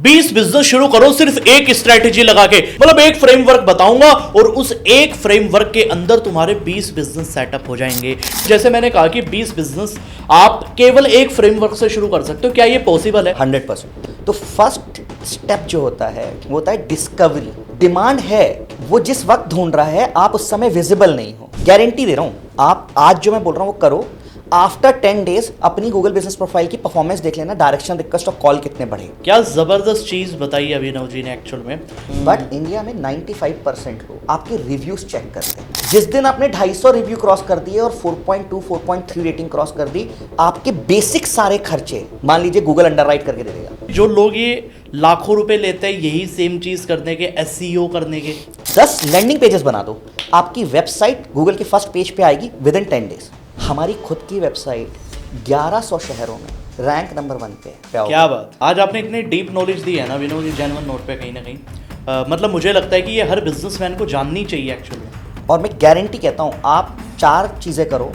20 business शुरू करो सिर्फ एक स्ट्रेटेजी लगा के, मतलब एक फ्रेमवर्क बताऊंगा और उस एक फ्रेमवर्क के अंदर तुम्हारे 20 बिजनेस सेटअप हो जाएंगे। जैसे मैंने कहा कि 20 बिजनेस आप केवल एक फ्रेमवर्क से शुरू कर सकते हो, क्या ये पॉसिबल है? 100%। तो फर्स्ट स्टेप जो होता है वो होता है डिस्कवरी। डिमांड है, वो जिस वक्त ढूंढ रहा है, आप उस समय विजिबल नहीं हो। गारंटी दे रहा हूं, आप आज जो मैं बोल रहा हूं वो करो, आफ्टर 10 डेज अपनी गूगल बिजनेस प्रोफाइल की परफॉर्मेंस देख लेना, डायरेक्शन, रिक्वेस्ट और कॉल कितने बढ़े। क्या जबरदस्त चीज बताई अभिनव जी ने एक्चुअल में। बट इंडिया में 95% लोग आपके रिव्यूज चेक करते हैं। जिस दिन आपने 250 रिव्यू क्रॉस कर दिए और 4.2 4.3 रेटिंग क्रॉस कर दी, आपके बेसिक सारे खर्चे मान लीजिए गूगल अंडरराइट करके दे देगा। जो लोग ये लाखों रुपए लेते हैं यही सेम चीज करने के, एसईओ करने के, 10 लैंडिंग पेजेस बना दो, आपकी वेबसाइट गूगल के फर्स्ट पेज पे आएगी विद इन 10 डेज। हमारी खुद की वेबसाइट 1100 शहरों में रैंक नंबर 1 पे। क्या बात, आज आपने इतनी डीप नॉलेज दी है ना विनोद जी, जेन्युइन नोट पे कहीं ना कहीं मतलब मुझे लगता है कि ये हर बिजनेसमैन को जाननी चाहिए एक्चुअली। और मैं गारंटी कहता हूँ, आप 4 चीज़ें करो,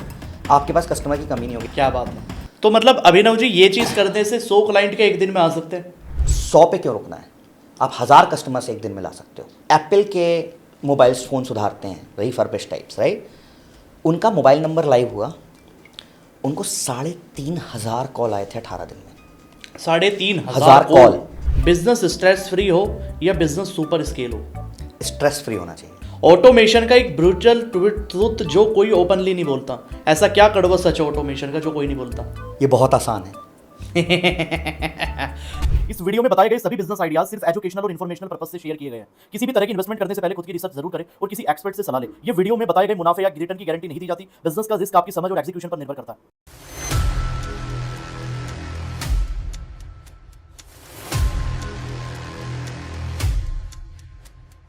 आपके पास कस्टमर की कमी नहीं होगी। क्या बात है। तो मतलब अभिनव जी ये चीज़ करने से 100 क्लाइंट के एक दिन में आ सकते हैं? 100 पे क्यों रुकना है, आप 1000 कस्टमर से एक दिन में ला सकते हो। एप्पल के मोबाइल फ़ोन सुधारते हैं, रिफर्बिश्ड टाइप्स, राइट। उनका मोबाइल नंबर लाइव हुआ, उनको 3500 कॉल आए थे 18 दिन में। 3500 कॉल। बिजनेस स्ट्रेस फ्री हो या बिजनेस सुपर स्केल हो? स्ट्रेस फ्री होना चाहिए। ऑटोमेशन का एक ब्रूटल ट्रुथ जो कोई ओपनली नहीं बोलता, ऐसा क्या कड़वा सच है ऑटोमेशन का जो कोई नहीं बोलता? ये बहुत आसान है। इस वीडियो में बताए गए सभी बिजनेस आइडियाज सिर्फ एजुकेशनल और इन्फॉर्मेशनल पर्पस से शेयर किए गए हैं। किसी भी तरह की इन्वेस्टमेंट करने से पहले खुद की रिसर्च जरूर करें और किसी एक्सपर्ट से सलाह लें। ये वीडियो में बताए गए मुनाफे या रिटर्न की गारंटी नहीं दी जाती। बिजनेस का रिस्क आपकी समझ और एग्जीक्यूशन पर निर्भर करता है।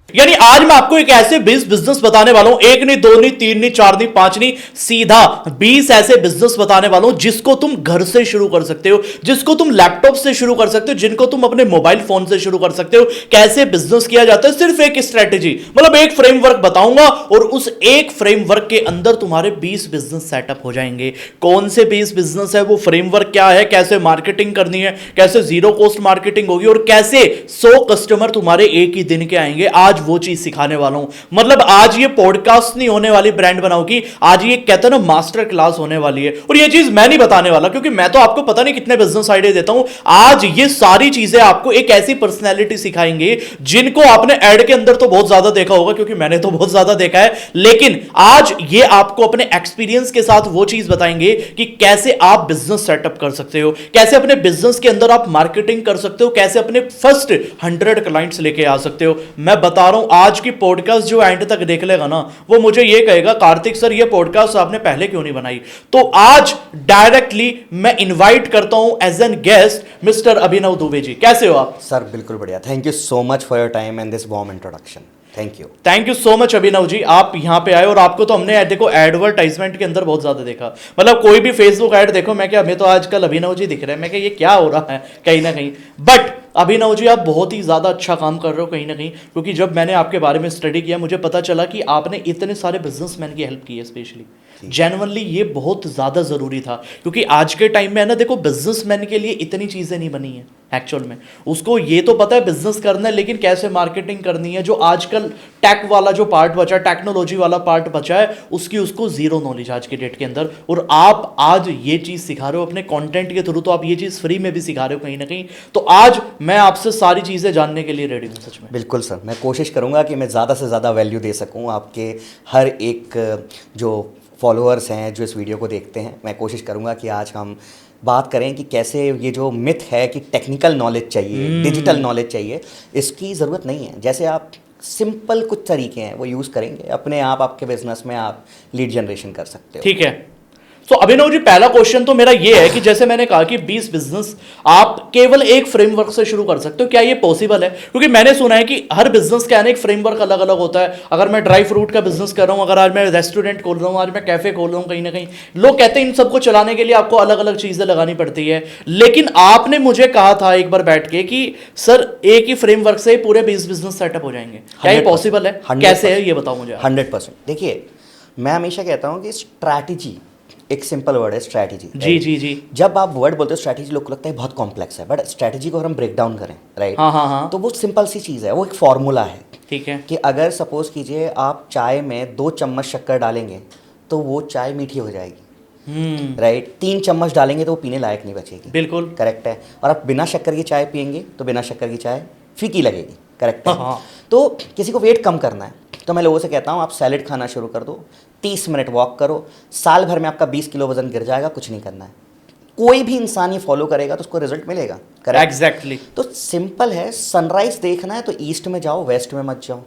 यानी आज मैं आपको एक ऐसे 20 बिजनेस बताने वाला हूं, एक नहीं, दो नहीं, तीन नहीं, चार नहीं, पांच नहीं, सीधा 20 ऐसे बिजनेस बताने वाला हूं जिसको तुम घर से शुरू कर सकते हो, जिसको तुम लैपटॉप से शुरू कर सकते हो, जिनको तुम अपने मोबाइल फोन से शुरू कर सकते हो। कैसे बिजनेस किया जाता है, सिर्फ एक स्ट्रेटेजी, मतलब एक फ्रेमवर्क बताऊंगा और उस एक फ्रेमवर्क के अंदर तुम्हारे 20 बिजनेस सेटअप हो जाएंगे। कौन से 20 बिजनेस है, वो फ्रेमवर्क क्या है, कैसे मार्केटिंग करनी है, कैसे जीरो कॉस्ट मार्केटिंग होगी और कैसे 100 कस्टमर तुम्हारे एक ही दिन के आएंगे, आज वो चीज सिखाने वाला हूं। मतलब आज ये पॉडकास्ट नहीं होने वाली ब्रांड बनाओ की, आज ये कहते हैं ना मास्टर क्लास होने वाली है। और ये चीज मैं नहीं बताने वाला क्योंकि मैं तो आपको पता नहीं कितने बिजनेस आइडिया देता हूं। आज ये सारी चीजें आपको एक ऐसी पर्सनैलिटी सिखाएंगे जिनको आपने एड के अंदर तो बहुत ज्यादा देखा होगा, क्योंकि मैंने तो बहुत ज्यादा देखा है, लेकिन आज ये आपको अपने एक्सपीरियंस के साथ वो चीज बताएंगे कि कैसे आप बिजनेस सेटअप कर सकते हो, कैसे अपने बिजनेस के अंदर आप मार्केटिंग कर सकते हो, कैसे अपने फर्स्ट 100 क्लाइंट्स लेके आ सकते हो। मैं बता रहा हूं, आज की पॉडकास्ट जो एंड तक देख लेगा ना, वो मुझे ये कहेगा कार्तिक सर ये पॉडकास्ट आपने पहले क्यों नहीं बनाई। तो आज डायरेक्टली मैं इनवाइट करता हूं as an guest mister Abhinav Dubey ji. कैसे हो आप? सर बिल्कुल बढ़िया, thank you so much for your time and this warm introduction. Thank you so much Abhinav ji, आप यहां पे आए और आपको तो हमने देखो एडवर्टाइजमेंट के अंदर बहुत ज्यादा देखा, मतलब कोई भी फेसबुक ऐड देखो, मैं क्या हमें तो आजकल अभिनव जी दिख रहे हैं, मैं क्या ये क्या हो रहा है कहीं ना कहीं। बट अभिनव जी आप बहुत ही ज़्यादा अच्छा काम कर रहे हो कहीं ना कहीं, क्योंकि जब मैंने आपके बारे में स्टडी किया मुझे पता चला कि आपने इतने सारे बिजनेसमैन की हेल्प की है। स्पेशली जेन्युइनली ये बहुत ज़्यादा ज़रूरी था, क्योंकि आज के टाइम में है ना, देखो बिजनेसमैन के लिए इतनी चीज़ें नहीं बनी है एक्चुअल में। उसको ये तो पता है बिजनेस करना है, लेकिन कैसे मार्केटिंग करनी है, जो आजकल टेक वाला जो पार्ट बचा है, टेक्नोलॉजी वाला पार्ट बचा है, उसकी उसको जीरो नॉलेज आज के डेट के अंदर। और आप आज ये चीज़ सिखा रहे हो अपने कंटेंट के थ्रू, तो आप ये चीज़ फ्री में भी सिखा रहे हो कहीं ना कहीं। तो आज मैं आपसे सारी चीज़ें जानने के लिए रेडी हूँ सच में। बिल्कुल सर, मैं कोशिश करूँगा कि मैं ज़्यादा से ज़्यादा वैल्यू दे सकूँ आपके हर एक जो फॉलोअर्स हैं जो इस वीडियो को देखते हैं। मैं कोशिश करूँगा कि आज हम बात करें कि कैसे ये जो मिथ है कि टेक्निकल नॉलेज चाहिए, डिजिटल नॉलेज चाहिए, इसकी ज़रूरत नहीं है। जैसे आप सिंपल कुछ तरीके हैं वो यूज़ करेंगे, अपने आप आपके बिजनेस में आप लीड जनरेशन कर सकते हो। ठीक है, तो अभिनव जी पहला क्वेश्चन तो मेरा ये है कि जैसे मैंने कहा कि 20 बिजनेस आप केवल एक फ्रेमवर्क से शुरू कर सकते हो, क्या ये पॉसिबल है? क्योंकि मैंने सुना है कि हर बिजनेस का एक फ्रेमवर्क अलग अलग होता है। अगर मैं ड्राई फ्रूट का बिजनेस कर रहा हूं, अगर आज मैं रेस्टोरेंट खोल रहा हूं, आज मैं कैफे खोल रहा हूं, कहीं ना कहीं लोग कहते हैं इन सबको चलाने के लिए आपको अलग अलग चीजें लगानी पड़ती है, लेकिन आपने मुझे कहा था एक बार बैठ के कि सर एक ही फ्रेमवर्क से पूरे 20 बिजनेस सेटअप हो जाएंगे। क्या ये पॉसिबल है? कैसे है ये बताओ मुझे। 100%। देखिए, मैं हमेशा कहता हूँ कि स्ट्रैटेजी एक सिंपल वर्ड है स्ट्रैटेजी। जी जी जी। जब आप वर्ड बोलते हो स्ट्रैटेजी, लोग को लगता है बहुत कॉम्प्लेक्स है, बट स्ट्रैटेजी को अगर हम ब्रेक डाउन करें, राइट, हाँ हाँ हाँ, तो वो सिंपल सी चीज़ है, वो एक फॉर्मूला है ठीक है। कि अगर सपोज कीजिए आप चाय में 2 चम्मच शक्कर डालेंगे तो वो चाय मीठी हो जाएगी, राइट। 3 चम्मच डालेंगे तो वो पीने लायक नहीं बचेगी, बिल्कुल करेक्ट है। और आप बिना शक्कर की चाय पियेंगे तो बिना शक्कर की चाय फीकी लगेगी, करेक्ट है। हाँ। तो किसी को वेट कम करना है तो मैं लोगों से कहता हूँ आप सैलेड खाना शुरू कर दो, 30 मिनट वॉक करो, साल भर में आपका 20 किलो वजन गिर जाएगा, कुछ नहीं करना है। कोई भी इंसान ये फॉलो करेगा तो उसको रिजल्ट मिलेगा, करेक्ट। एग्जैक्टली। तो सिंपल है, सनराइज देखना है तो ईस्ट में जाओ, वेस्ट में मत जाओ।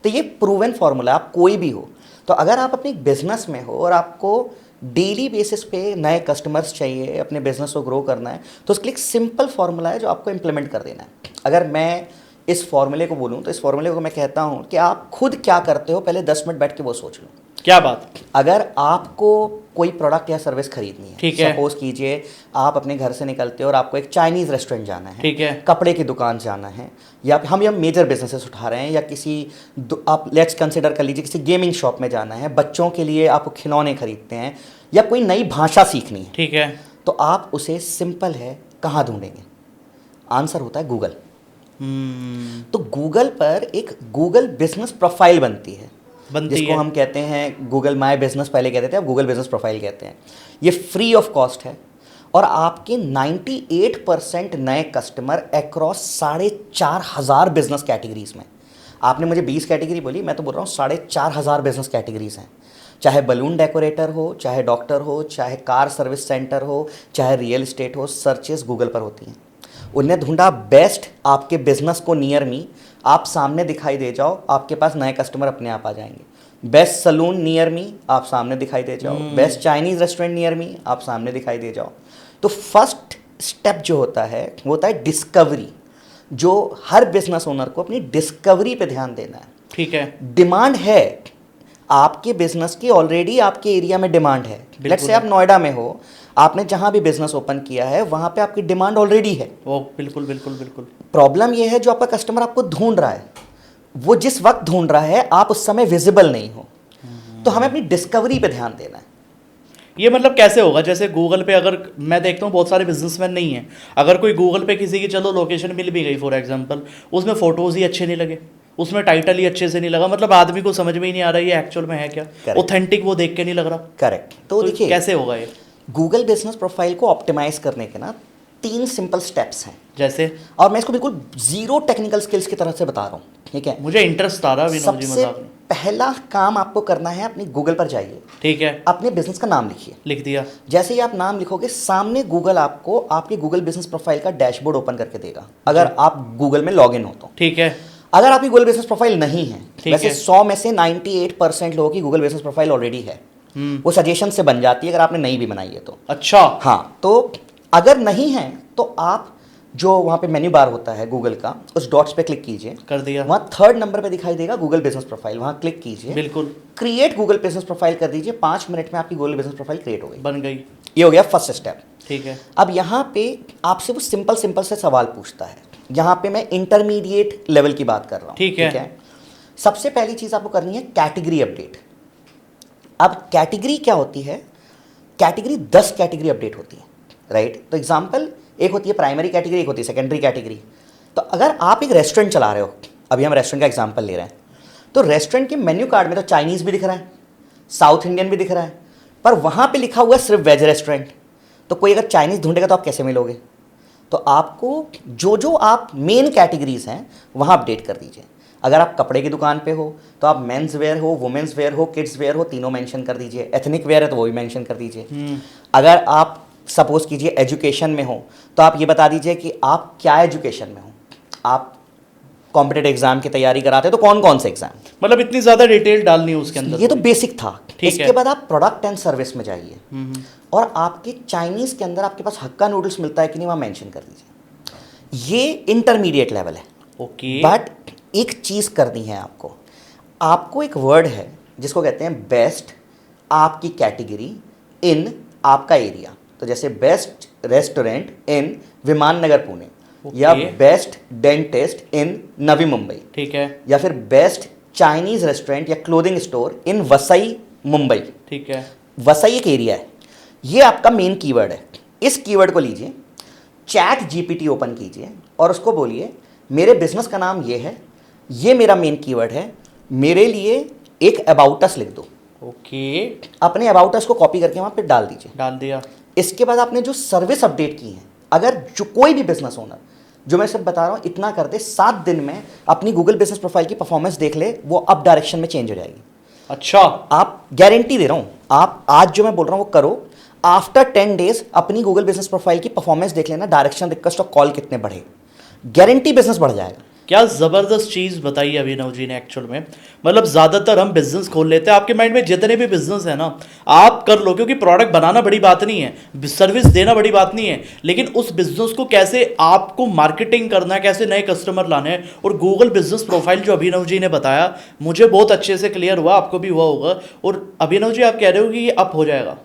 तो ये प्रूवन फॉर्मूला, आप कोई भी हो। तो अगर आप अपने बिजनेस में हो और आपको डेली बेसिस पे नए कस्टमर्स चाहिए, अपने बिजनेस को ग्रो करना है, तो उसके लिए एक सिंपल फॉर्मूला है जो आपको इंप्लीमेंट कर देना है। अगर मैं इस फॉर्मूले को बोलूँ तो इस फॉर्मूले को मैं कहता हूँ कि आप खुद क्या करते हो पहले 10 मिनट बैठ के वो सोच लो। क्या बात। अगर आपको कोई प्रोडक्ट या सर्विस खरीदनी है, ठीक है, सपोज कीजिए आप अपने घर से निकलते हो और आपको एक चाइनीज़ रेस्टोरेंट जाना है, ठीक है, कपड़े की दुकान जाना है, या हम मेजर बिजनेसेस उठा रहे हैं, या किसी आप लेट्स कंसिडर कर लीजिए किसी गेमिंग शॉप में जाना है, बच्चों के लिए आप खिलौने खरीदते हैं, या कोई नई भाषा सीखनी है, ठीक है, तो आप उसे सिंपल है कहाँ ढूंढेंगे? आंसर होता है गूगल। तो गूगल पर एक गूगल बिजनेस प्रोफाइल बनती है जिसको हम कहते हैं गूगल माय बिजनेस, पहले कहते थे, अब गूगल बिजनेस प्रोफाइल कहते हैं। ये फ्री ऑफ कॉस्ट है और आपके 98% नए कस्टमर अक्रॉस 4,500 बिजनेस कैटेगरीज में। आपने मुझे 20 कैटेगरी बोली, मैं तो बोल रहा हूँ 4,500 बिजनेस कैटेगरीज हैं। चाहे बलून डेकोरेटर हो, चाहे डॉक्टर हो, चाहे कार सर्विस सेंटर हो, चाहे रियल एस्टेट हो, सर्चेस गूगल पर होती हैं। उन्हें ढूंढा बेस्ट आपके बिजनेस को नियर मी, आप सामने दिखाई दे जाओ, आपके पास नए कस्टमर अपने आप आ जाएंगे। बेस्ट सलून नियर मी, आप सामने दिखाई दे जाओ। Best Chinese restaurant near me, आप सामने दिखाई दे जाओ। तो फर्स्ट स्टेप जो होता है वो होता है डिस्कवरी, जो हर बिजनेस ओनर को अपनी डिस्कवरी पे ध्यान देना है। ठीक है। डिमांड है आपके बिजनेस की, ऑलरेडी आपके एरिया में डिमांड है। लेट्स से आप नोएडा में हो, आपने जहां भी बिजनेस ओपन किया है वहां पे आपकी डिमांड ऑलरेडी है। वो बिल्कुल बिल्कुल बिल्कुल। प्रॉब्लम ये है जो आपका कस्टमर आपको ढूंढ रहा है, वो जिस वक्त ढूंढ रहा है आप उस समय विजिबल नहीं हो। तो हमें अपनी डिस्कवरी पे ध्यान देना है। ये मतलब कैसे होगा? जैसे गूगल पे अगर मैं देखता हूँ बहुत सारे बिजनेसमैन नहीं है, अगर कोई गूगल पे किसी की चलो लोकेशन मिल भी गई फॉर एग्जांपल, उसमें फोटोज ही अच्छे नहीं लगे, उसमें टाइटल ही अच्छे से नहीं लगा, मतलब आदमी को समझ में ही नहीं आ रहा ये एक्चुअल में है क्या, ऑथेंटिक वो देख के नहीं लग रहा। करेक्ट। तो देखिए कैसे होगा ये? गूगल बिजनेस प्रोफाइल को ऑप्टिमाइज करने के ना 3 सिंपल स्टेप्स हैं। जैसे? और मैं इसको बिल्कुल जीरो टेक्निकल स्किल्स की तरह से बता रहा हूँ, ठीक है? मुझे इंटरेस्ट आ रहा है। सबसे पहला काम आपको करना है, अपनी गूगल पर जाइए, ठीक है, अपने बिजनेस का नाम लिखिए। लिख दिया। जैसे ही आप नाम लिखोगे, सामने गूगल आपको आपके गूगल बिजनेस प्रोफाइल का डैशबोर्ड ओपन करके देगा, अगर आप गूगल में लॉग इन हो तो। ठीक है। अगर आपकी गूगल बिजनेस प्रोफाइल नहीं है, वैसे है। 100 में से 98% लोगों की गूगल बिजनेस प्रोफाइल ऑलरेडी है, वो सजेशन से बन जाती है अगर आपने नहीं भी बनाई है तो। अच्छा। हाँ, तो अगर नहीं है तो आप जो वहाँ पे मेन्यू बार होता है गूगल का, उस डॉट्स पे क्लिक कीजिए, कर दिया। वहाँ 3rd नंबर पे दिखाई देगा गूगल बिजनेस प्रोफाइल, वहाँ क्लिक कीजिए, बिल्कुल, क्रिएट गूगल बिजनेस प्रोफाइल कर दीजिए। 5 मिनट में आपकी गूगल बिजनेस प्रोफाइल क्रिएट हो गई, बन गई। ये हो गया फर्स्ट स्टेप। ठीक है। अब यहाँ पे आपसे वो सिंपल से सवाल पूछता है, यहाँ पे मैं इंटरमीडिएट लेवल की बात कर रहा हूँ, ठीक है। सबसे पहली चीज आपको करनी है कैटेगरी अपडेट। अब कैटेगरी क्या होती है? कैटेगरी 10 कैटेगरी अपडेट होती है, राइट? तो एग्जांपल, एक होती है प्राइमरी कैटेगरी, एक होती है सेकेंडरी कैटेगरी। तो अगर आप एक रेस्टोरेंट चला रहे हो, अभी हम रेस्टोरेंट का एग्जांपल ले रहे हैं, तो रेस्टोरेंट के मेन्यू कार्ड में तो चाइनीज़ भी दिख रहा है, साउथ इंडियन भी दिख रहा है, पर वहाँ पे लिखा हुआ है सिर्फ वेज रेस्टोरेंट। तो कोई अगर चाइनीज़ ढूंढेगा तो आप कैसे मिलोगे? तो आपको जो आप मेन कैटेगरीज हैं वहाँ अपडेट कर दीजिए। अगर आप कपड़े की दुकान पे हो तो आप मेंस वेयर हो, वुमेन्स वेयर हो, किड्स वेयर हो, तीनों मेंशन कर दीजिए। एथनिक वेयर है तो वो भी मेंशन कर दीजिए। अगर आप सपोज कीजिए एजुकेशन में हो तो आप ये बता दीजिए कि आप क्या एजुकेशन में हो, आप कॉम्पिटेटिव एग्जाम की तैयारी कराते हो तो कौन कौन से एग्जाम, मतलब इतनी ज़्यादा डिटेल डालनी है उसके अंदर। ये तो बेसिक था। इसके है। बाद आप प्रोडक्ट एंड सर्विस में जाइए और आपके चाइनीज़ के अंदर आपके पास हक्का नूडल्स मिलता है कि नहीं, वहाँ मेंशन कर दीजिए। ये इंटरमीडिएट लेवल है। ओके। बट एक चीज़ करनी है आपको एक वर्ड है जिसको कहते हैं बेस्ट आपकी कैटेगरी इन आपका एरिया। तो जैसे बेस्ट रेस्टोरेंट इन विमान नगर पुणे, या बेस्ट डेंटिस्ट इन नवी मुंबई, ठीक है, या फिर बेस्ट चाइनीज रेस्टोरेंट या clothing store in Vasai Mumbai. ठीक है। वसई एक एरिया है। ये आपका मेन कीवर्ड है। इस कीवर्ड को लीजिए, चैट जीपीटी ओपन कीजिए और उसको बोलिए मेरे बिजनेस का नाम ये है, ये मेरा मेन कीवर्ड है, मेरे लिए एक अबाउट अस लिख दो। ओके, अपने अबाउट अस को कॉपी करके वहां पे डाल दीजिए। डाल दिया। इसके बाद आपने जो सर्विस अपडेट की है, अगर जो कोई भी बिजनेस ओनर, जो मैं सब बता रहा हूं इतना कर दे, 7 दिन में अपनी गूगल बिजनेस प्रोफाइल की परफॉर्मेंस देख ले, वो अप डायरेक्शन में चेंज हो जाएगी। अच्छा, आप गारंटी दे रहा हूं, आप आज जो मैं बोल रहा हूं वो करो, आफ्टर 10 डेज अपनी गूगल बिजनेस प्रोफाइल की परफॉर्मेंस देख लेना, डायरेक्शन, रिक्वेस्ट और कॉल कितने बढ़े, गारंटी बिजनेस बढ़ जाएगा। क्या जबरदस्त चीज बताई अभिनव जी ने एक्चुअल में। मतलब ज्यादातर हम बिजनेस खोल लेते हैं, आपके माइंड में जितने भी बिजनेस है ना आप कर लो, क्योंकि प्रोडक्ट बनाना बड़ी बात नहीं है, सर्विस देना बड़ी बात नहीं है, लेकिन उस बिजनेस को कैसे आपको मार्केटिंग करना है, कैसे नए कस्टमर लाने हैं। और गूगल बिजनेस प्रोफाइल जो अभिनव जी ने बताया, मुझे बहुत अच्छे से क्लियर हुआ, आपको भी हुआ होगा। और अभिनव जी आप कह रहे हो कि ये अप हो जाएगा।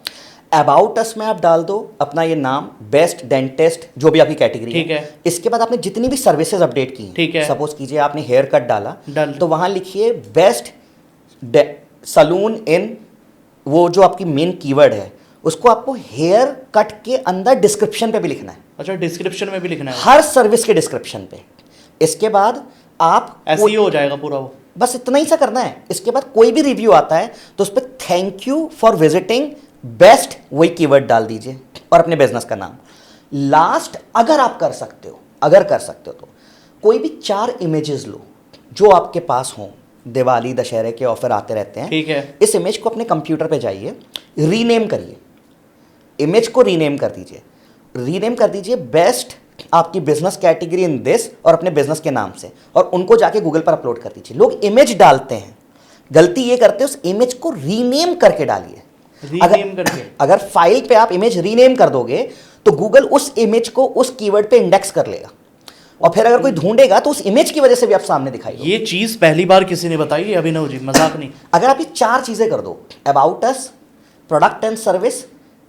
अबाउट अस में आप डाल दो अपना ये नाम, बेस्ट डेंटिस्ट, जो भी आपकी कैटेगरी ठीक है। इसके बाद आपने जितनी भी सर्विसेज अपडेट की, ठीक है। सपोज कीजिए आपने हेयर कट डाला, डाल। तो वहां लिखिए बेस्ट सलून इन, वो जो आपकी मेन कीवर्ड है उसको आपको हेयर कट के अंदर डिस्क्रिप्शन पे भी लिखना है। अच्छा, डिस्क्रिप्शन में भी लिखना है, हर सर्विस के डिस्क्रिप्शन पे। इसके बाद आप ऐसे ही हो जाएगा पूरा वो। बस इतना ही सा करना है। इसके बाद कोई भी रिव्यू आता है तो उस पर thank you for visiting best, वही कीवर्ड डाल दीजिए और अपने बिजनेस का नाम। लास्ट अगर आप कर सकते हो, अगर कर सकते हो तो कोई भी 4 इमेजेस लो जो आपके पास हों, दिवाली दशहरे के ऑफर आते रहते हैं, ठीक है। इस इमेज को अपने कंप्यूटर पे जाइए, रीनेम करिए, इमेज को रीनेम कर दीजिए, रीनेम कर दीजिए बेस्ट आपकी बिजनेस कैटेगरी इन दिस और अपने बिजनेस के नाम से, और उनको जाके गूगल पर अपलोड कर दीजिए। लोग इमेज डालते हैं, गलती ये करते हैं, उस इमेज को रीनेम करके डालिए। रीनेम करके, अगर फाइल पे आप इमेज रीनेम कर दोगे तो गूगल उस इमेज को उस कीवर्ड पे इंडेक्स कर लेगा, और फिर अगर कोई ढूंढेगा तो उस इमेज की वजह से भी आप सामने दिखाई दोगे। ये चीज पहली बार किसी ने बताई है अभिनव जी, मजाक नहीं। अगर आप ये 4 चीजें कर दो, about us, product and service,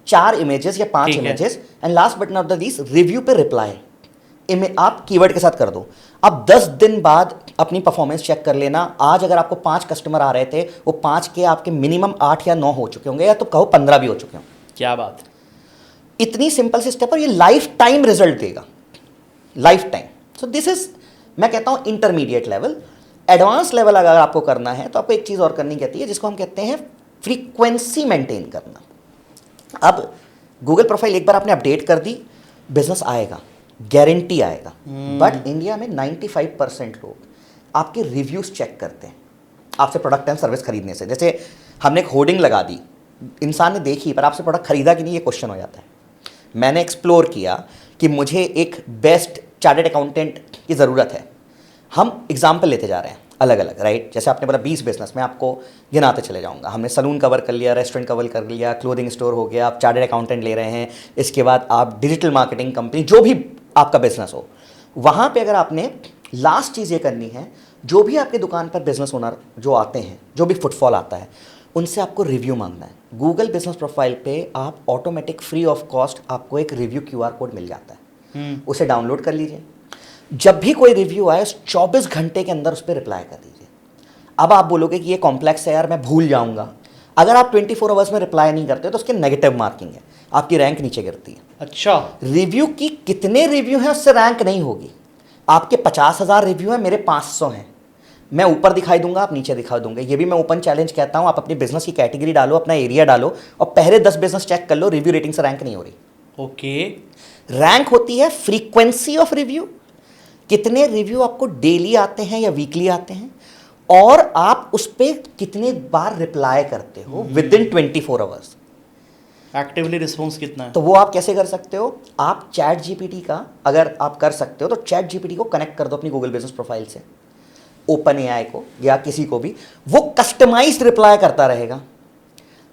4 images या 5 ठीक है। Images, and last but not the least review पे रिप्लाई, आप कीवर्ड के साथ कर दो। अब 10 दिन बाद अपनी परफॉर्मेंस चेक कर लेना। आज अगर आपको 5 कस्टमर आ रहे थे, वो 5 के आपके मिनिमम 8 या 9 हो चुके होंगे, या तो कहो 15 भी हो चुके होंगे। क्या बात। इतनी सिंपल सी स्टेप, और ये लाइफ टाइम रिजल्ट देगा, life time. So this is, मैं कहता हूं इंटरमीडिएट लेवल। एडवांस लेवल अगर आपको करना है तो आपको एक चीज और करनी कहती है, जिसको हम कहते हैं फ्रीक्वेंसी मेंटेन करना। अब गूगल प्रोफाइल एक बार आपने अपडेट कर दी, बिजनेस आएगा, गारंटी आएगा। बट इंडिया में 95% लोग आपके रिव्यूज चेक करते हैं आपसे प्रोडक्ट एंड सर्विस खरीदने से। जैसे हमने एक होर्डिंग लगा दी, इंसान ने देखी, पर आपसे प्रोडक्ट खरीदा कि नहीं, ये क्वेश्चन हो जाता है। मैंने एक्सप्लोर किया कि मुझे एक बेस्ट चार्टर्ड अकाउंटेंट की ज़रूरत है। हम एग्जाम्पल लेते जा रहे हैं अलग अलग, राइट। जैसे आपने बोला 20 बिजनेस, मैं आपको गिनाते चले जाऊंगा। हमने सलून कवर कर लिया, रेस्टोरेंट कवर कर लिया, क्लोथिंग स्टोर हो गया, आप चार्टर्ड अकाउंटेंट ले रहे हैं, इसके बाद आप डिजिटल मार्केटिंग कंपनी, जो भी आपका बिजनेस हो, वहाँ पे अगर आपने लास्ट चीज़ ये करनी है, जो भी आपकी दुकान पर बिजनेस ओनर जो आते हैं, जो भी फुटफॉल आता है, उनसे आपको रिव्यू मांगना है। गूगल बिजनेस प्रोफाइल पे आप ऑटोमेटिक फ्री ऑफ कॉस्ट आपको एक रिव्यू QR कोड मिल जाता है, उसे डाउनलोड कर लीजिए। जब भी कोई रिव्यू आए, उस 24 घंटे के अंदर उस पर रिप्लाई कर दीजिए। अब आप बोलोगे कि ये कॉम्प्लेक्स है यार, मैं भूल जाऊंगा। अगर आप 24 आवर्स में रिप्लाई नहीं करते तो उसके नेगेटिव मार्किंग है, आपकी रैंक नीचे गिरती है। अच्छा, रिव्यू की कितने रिव्यू हैं उससे रैंक नहीं होगी। आपके 50,000 रिव्यू हैं, मेरे 500 हैं, मैं ऊपर दिखाई दूंगा, आप नीचे दिखा दूंगे। ये भी मैं ओपन चैलेंज कहता हूं। आप अपनी बिजनेस की कैटेगरी डालो, अपना एरिया डालो, और पहले 10 बिजनेस चेक कर लो, रिव्यू रेटिंग से रैंक नहीं हो रही। ओके। रैंक होती है फ्रीक्वेंसी ऑफ रिव्यू, कितने रिव्यू आपको डेली आते हैं या वीकली आते हैं, और आप उस पर कितने बार रिप्लाई करते हो with in 24 hours. Actively response कितना है? तो वो आप कैसे कर सकते हो? आप चैट जीपीटी का अगर आप कर सकते हो तो चैट जीपीटी को कनेक्ट कर दो अपनी गूगल बिजनेस प्रोफाइल से, ओपन एआई को या किसी को भी, वो कस्टमाइज्ड रिप्लाई करता रहेगा